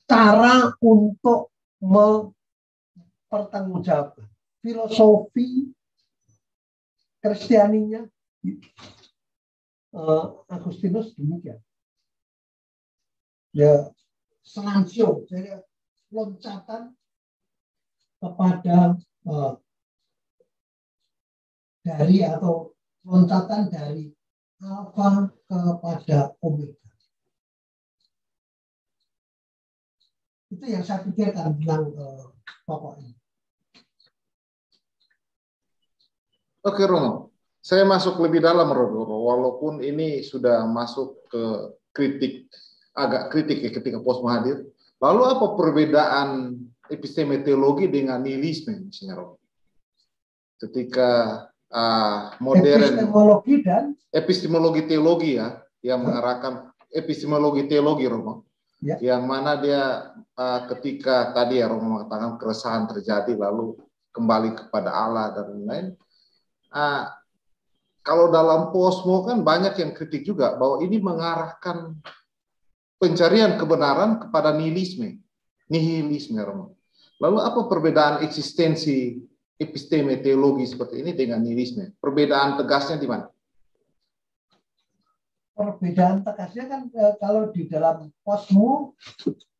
[SPEAKER 2] Cara untuk mempertanggungjawabkan filosofi Kristianinya Agustinus demikian. Ya, selansio, jadi loncatan kepada dari atau loncatan dari alfa kepada omega. Itu yang saya pikirkan tentang pokok ini.
[SPEAKER 1] Oke, Romo. Saya masuk lebih dalam, Romo. Walaupun ini sudah masuk ke kritik, agak kritik ya ketika Posmo hadir. Lalu apa perbedaan epistemologi dengan nihilisme, misalnya, Romo? Ketika modern epistemologi teologi ya, yang mengarahkan epistemologi teologi, Romo. Ya. Yang mana dia ketika tadi ya Romo mengatakan keresahan terjadi lalu kembali kepada Allah dan lain-lain. Kalau dalam Posmo kan banyak yang kritik juga bahwa ini mengarahkan pencarian kebenaran kepada nihilisme, Romo. Lalu apa perbedaan eksistensi episteme teologi seperti ini dengan nihilisme? Perbedaan tegasnya di mana?
[SPEAKER 2] Perbedaan tegasnya kan kalau di dalam Posmo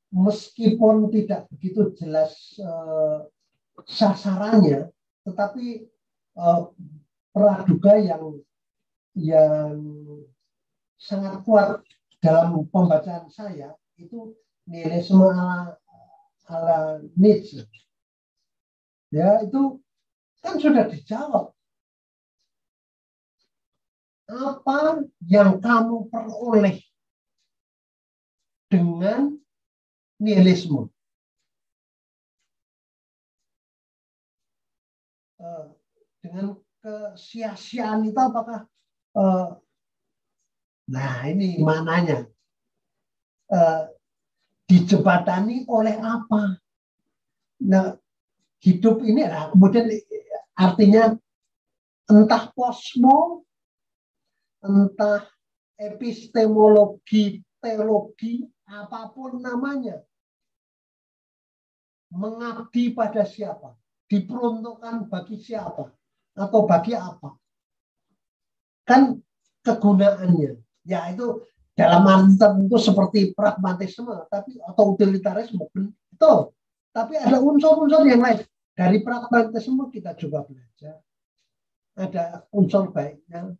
[SPEAKER 2] meskipun tidak begitu jelas sasarannya, tetapi praduga yang sangat kuat dalam pembacaan saya itu nihilisme ala Nietzsche. Ya, itu kan sudah dijawab. Apa yang kamu peroleh dengan nihilisme? Dengan kesia-siaan itu apakah nah ini mananya dijebatani oleh apa? Nah, hidup ini kemudian artinya entah Posmo, entah epistemologi, teologi, apapun namanya, mengabdi pada siapa, diperuntukkan bagi siapa, atau bagi apa. Kan kegunaannya, ya itu dalam arti tertentu seperti pragmatisme, tapi atau utilitarisme, betul. Tapi ada unsur-unsur yang lain. Dari pragmatisme kita juga belajar. Ada unsur baiknya.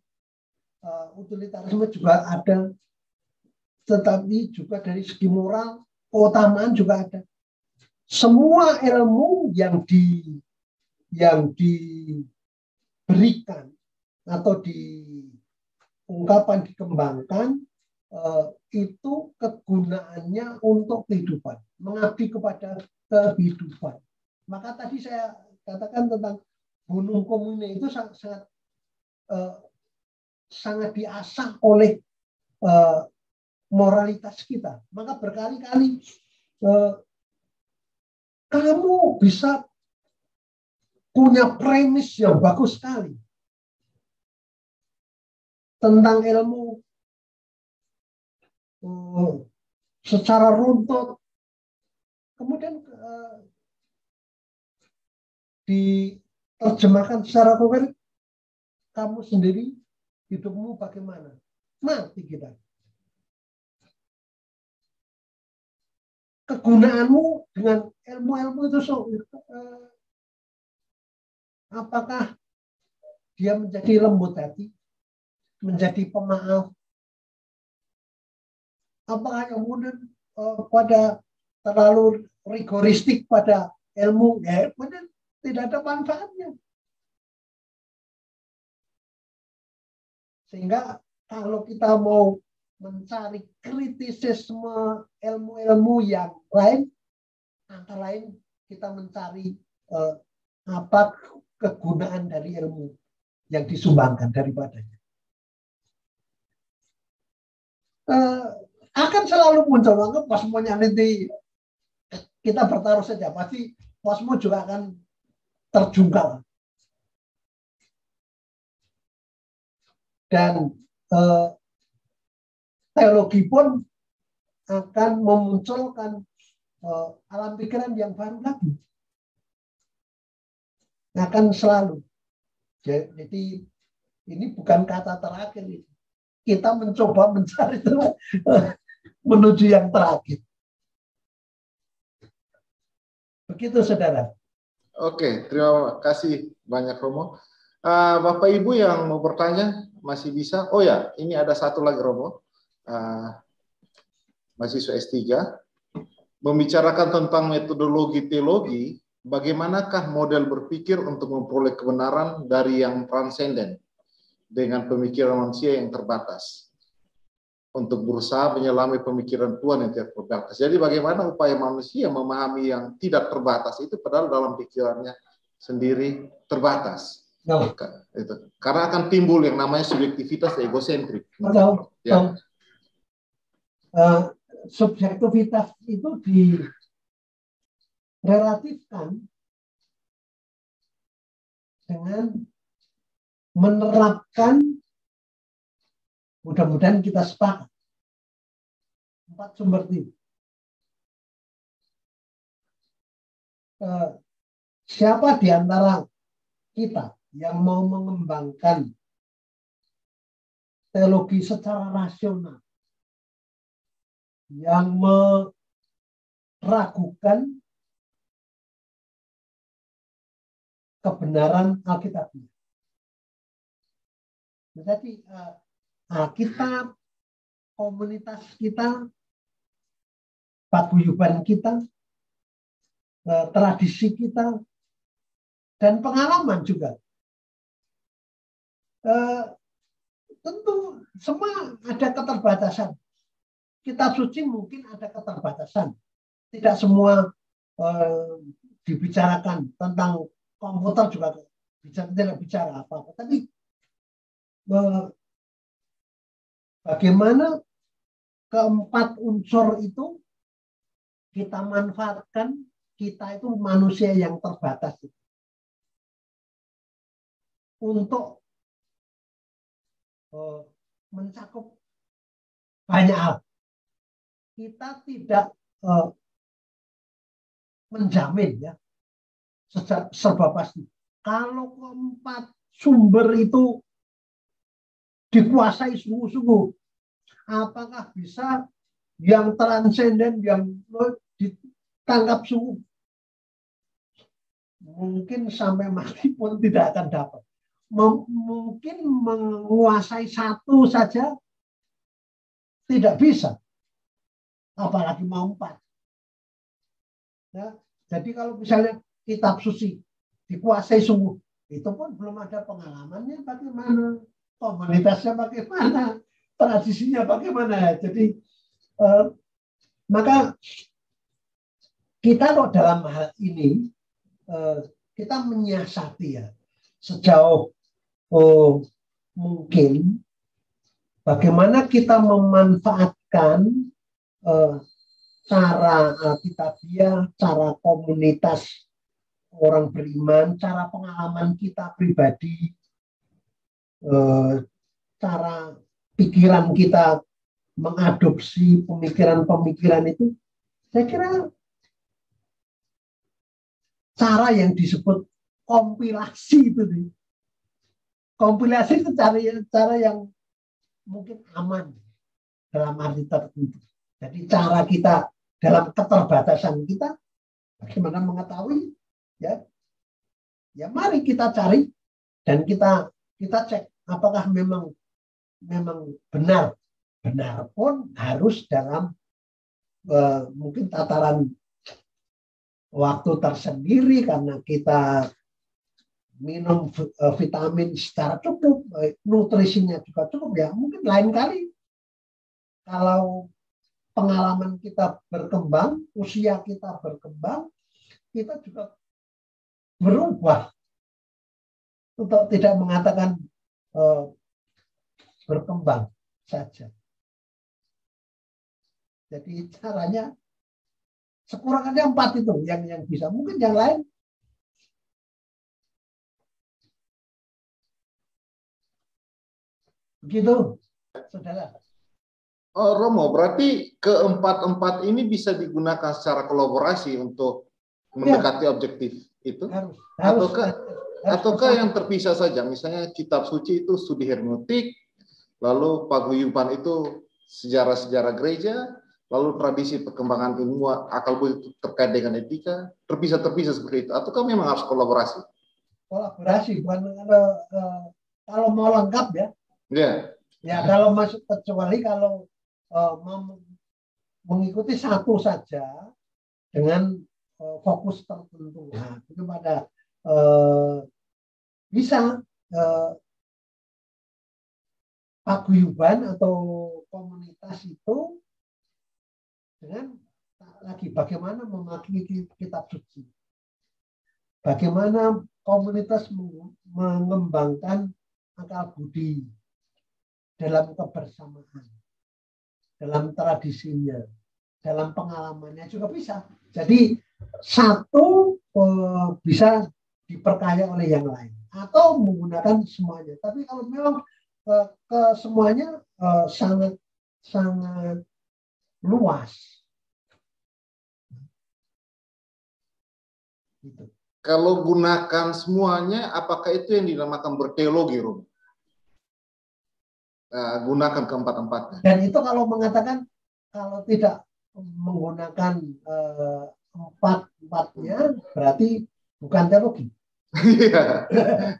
[SPEAKER 2] Utilitarisme juga ada, tetapi juga dari segi moral keutamaan juga ada. Semua ilmu yang diberikan atau diungkapkan, dikembangkan itu kegunaannya untuk kehidupan, mengabdi kepada kehidupan. Maka tadi saya katakan tentang gunung komune itu sangat diasah oleh moralitas kita. Maka berkali-kali kamu bisa punya premis yang bagus sekali tentang ilmu secara runtut. Kemudian diterjemahkan secara konkret, kamu sendiri hidupmu bagaimana? Mati kita. Kegunaanmu dengan ilmu-ilmu itu apakah dia menjadi lembut hati, menjadi pemaaf? Apakah kemudian pada terlalu rigoristik pada ilmu? Ya, kemudian tidak ada manfaatnya. Sehingga kalau kita mau mencari kritisisme ilmu-ilmu yang lain, antara lain kita mencari apa kegunaan dari ilmu yang disumbangkan daripadanya. Akan selalu muncul, maka Posmonya nanti kita bertaruh saja, pasti Posmo juga akan terjungkal. Dan teologi pun akan memunculkan alam pikiran yang baru lagi. Akan selalu. Jadi ini bukan kata terakhir. Kita mencoba mencari menuju yang terakhir. Begitu, saudara.
[SPEAKER 1] Oke, terima kasih banyak Romo. Bapak Ibu yang mau bertanya masih bisa. Oh ya, ini ada satu lagi Romo, mahasiswa S3, membicarakan tentang metodologi teologi. Bagaimanakah model berpikir untuk memperoleh kebenaran dari yang transenden dengan pemikiran manusia yang terbatas, untuk berusaha menyelami pemikiran Tuhan yang tidak terbatas. Jadi bagaimana upaya manusia memahami yang tidak terbatas itu padahal dalam pikirannya sendiri terbatas.
[SPEAKER 2] No.
[SPEAKER 1] Itu. Karena akan timbul yang namanya subjektivitas egosentrik.
[SPEAKER 2] No.
[SPEAKER 1] Ya.
[SPEAKER 2] Subjektivitas itu direlatifkan dengan menerapkan, mudah-mudahan kita sepakat, 4 sumber ini. Siapa di antara kita yang mau mengembangkan teologi secara rasional, yang meragukan kebenaran Alkitabiah. Jadi Alkitab, komunitas kita, paguyuban kita, tradisi kita, dan pengalaman juga. Tentu semua ada keterbatasan. Kitab suci mungkin ada keterbatasan. Tidak semua dibicarakan tentang komputer juga tidak bicara apa-apa. Tapi bagaimana keempat unsur itu kita manfaatkan, kita itu manusia yang terbatas untuk mencakup banyak hal. Kita tidak menjamin ya serba pasti. Kalau keempat sumber itu dikuasai sungguh-sungguh, apakah bisa yang transenden, yang ditangkap sungguh? Mungkin sampai mati pun tidak akan dapat. Mungkin menguasai satu saja tidak bisa, apalagi mau 4. Ya, jadi kalau misalnya kitab suci dikuasai sungguh, itu pun belum ada pengalamannya bagaimana, komunitasnya bagaimana, tradisinya bagaimana. Jadi maka kita kok dalam hal ini kita menyiasati ya sejauh mungkin bagaimana kita memanfaatkan cara Alkitabiah, cara komunitas orang beriman, cara pengalaman kita pribadi, cara pikiran kita mengadopsi pemikiran-pemikiran itu. Saya kira cara yang disebut kompilasi itu nih. Kompilasi itu cara yang mungkin aman dalam arti tertentu. Jadi cara kita dalam keterbatasan kita bagaimana mengetahui ya mari kita cari dan kita cek apakah memang benar pun harus dalam mungkin tataran waktu tersendiri karena kita minum vitamin secara cukup, nutrisinya juga cukup ya. Mungkin lain kali kalau pengalaman kita berkembang, usia kita berkembang, kita juga berubah. Untuk tidak mengatakan berkembang saja. Jadi caranya sekurang-kurangnya 4 itu yang bisa. Mungkin yang lain begitu, saudara.
[SPEAKER 1] Oh, Romo, berarti keempat ini bisa digunakan secara kolaborasi untuk mendekati objektif itu? Ataukah yang terpisah saja? Misalnya kitab suci itu studi hermeneutik, lalu paguyuban itu sejarah-sejarah gereja, lalu tradisi perkembangan ilmu akal budi terkait dengan etika terpisah seperti itu, ataukah memang harus kolaborasi?
[SPEAKER 2] Kolaborasi, bukan kalau mau lengkap ya.
[SPEAKER 1] Ya.
[SPEAKER 2] Ya kalau masuk, kecuali kalau mau mengikuti satu saja dengan fokus tertentu. Nah, itu pada bisa paguyuban atau komunitas itu dengan lagi bagaimana mematuhi kitab suci, bagaimana komunitas mengembangkan akal budi dalam kebersamaan, dalam tradisinya, dalam pengalamannya juga bisa. Jadi satu bisa diperkaya oleh yang lain atau menggunakan semuanya. Tapi kalau memang ke semuanya sangat luas. Gitu.
[SPEAKER 1] Kalau gunakan semuanya, apakah itu yang dinamakan berteologi, Rom? Gunakan keempat-empatnya. Dan
[SPEAKER 2] itu kalau mengatakan kalau tidak menggunakan empat-empatnya berarti bukan teologi.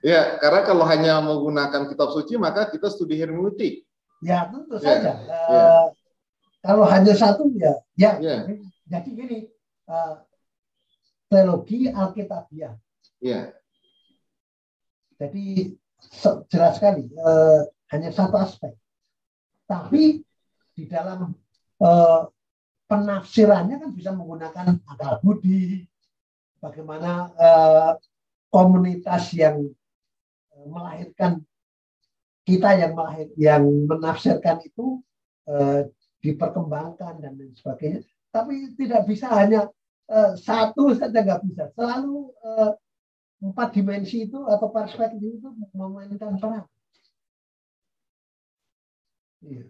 [SPEAKER 1] Ya, karena kalau hanya menggunakan kitab suci maka kita studi hermeneutik.
[SPEAKER 2] Ya, tentu saja. Kalau hanya satu ya. Jadi gini, teologi Alkitabiah.
[SPEAKER 1] Ya.
[SPEAKER 2] Jadi jelas sekali hanya satu aspek. Tapi di dalam penafsirannya kan bisa menggunakan akal budi, bagaimana komunitas yang melahirkan kita yang menafsirkan itu diperkembangkan dan lain sebagainya. Tapi tidak bisa hanya satu saja, nggak bisa. Selalu 4 dimensi itu atau perspektif itu memainkan peran. Iya.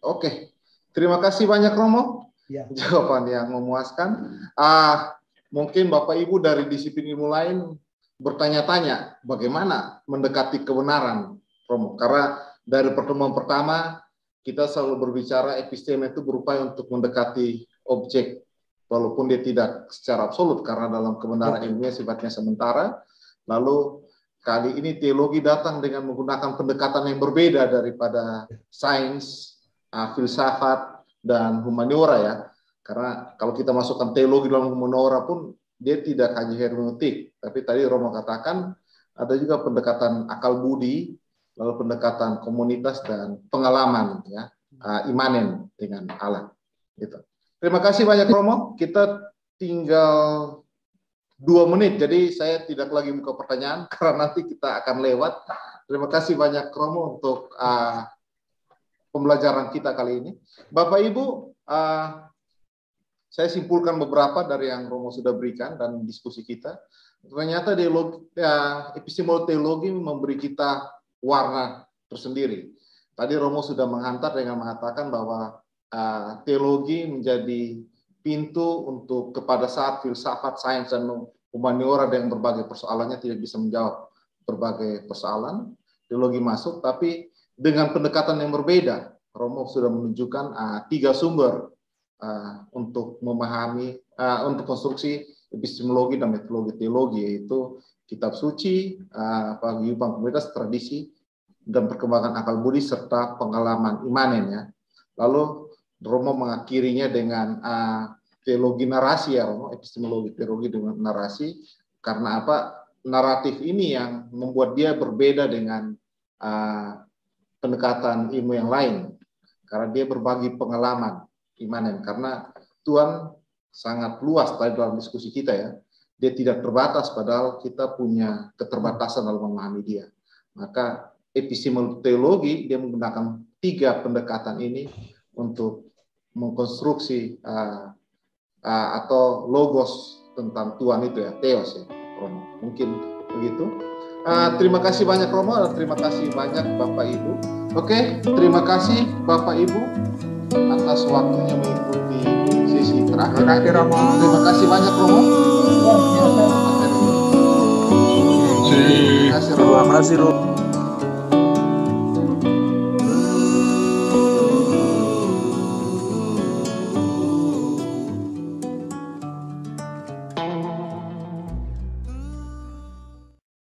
[SPEAKER 1] Oke, terima kasih banyak Romo.
[SPEAKER 2] Ya.
[SPEAKER 1] Jawaban yang memuaskan. Mungkin Bapak Ibu dari disiplin ilmu lain bertanya-tanya bagaimana mendekati kebenaran, Romo. Karena dari pertemuan pertama kita selalu berbicara episteme itu berupaya untuk mendekati objek, walaupun dia tidak secara absolut karena dalam kebenaran ilmiah sifatnya sementara. Lalu kali ini teologi datang dengan menggunakan pendekatan yang berbeda daripada sains, filsafat, dan humaniora ya. Karena kalau kita masukkan teologi dalam humaniora pun dia tidak hanya hermeneutik, tapi tadi Romo katakan ada juga pendekatan akal budi, lalu pendekatan komunitas dan pengalaman ya, imanen dengan Allah. Gitu. Terima kasih banyak Romo. Kita tinggal 2 menit, jadi saya tidak lagi buka pertanyaan karena nanti kita akan lewat. Terima kasih banyak Romo untuk pembelajaran kita kali ini. Bapak Ibu, saya simpulkan beberapa dari yang Romo sudah berikan dan diskusi kita. Ternyata epistemologi teologi memberi kita warna tersendiri. Tadi Romo sudah menghantar dengan mengatakan bahwa teologi menjadi pintu untuk kepada saat filsafat, sains, dan humaniora dengan berbagai persoalannya tidak bisa menjawab berbagai persoalan. Teologi masuk, tapi dengan pendekatan yang berbeda. Romo sudah menunjukkan 3 sumber untuk memahami, untuk konstruksi epistemologi dan metodologi teologi, yaitu kitab suci, paguyuban komunitas, tradisi, dan perkembangan akal budi, serta pengalaman imanen ya. Lalu Romo mengakhirinya dengan teologi narasi ya Romo, epistemologi teologi dengan narasi, karena apa? Naratif ini yang membuat dia berbeda dengan pendekatan ilmu yang lain, karena dia berbagi pengalaman imanen, karena Tuhan sangat luas tadi dalam diskusi kita ya, dia tidak terbatas padahal kita punya keterbatasan dalam memahami dia. Maka epistemologi teologi dia menggunakan 3 pendekatan ini untuk mengkonstruksi atau logos tentang Tuhan itu ya, theos ya Romo. Mungkin begitu. Terima kasih banyak Romo, dan terima kasih banyak Bapak Ibu. Oke, terima kasih Bapak Ibu atas waktunya mengikuti sesi terakhir. Terima kasih banyak Romo.
[SPEAKER 2] Terima kasih Romo.
[SPEAKER 1] Terima kasih Romo.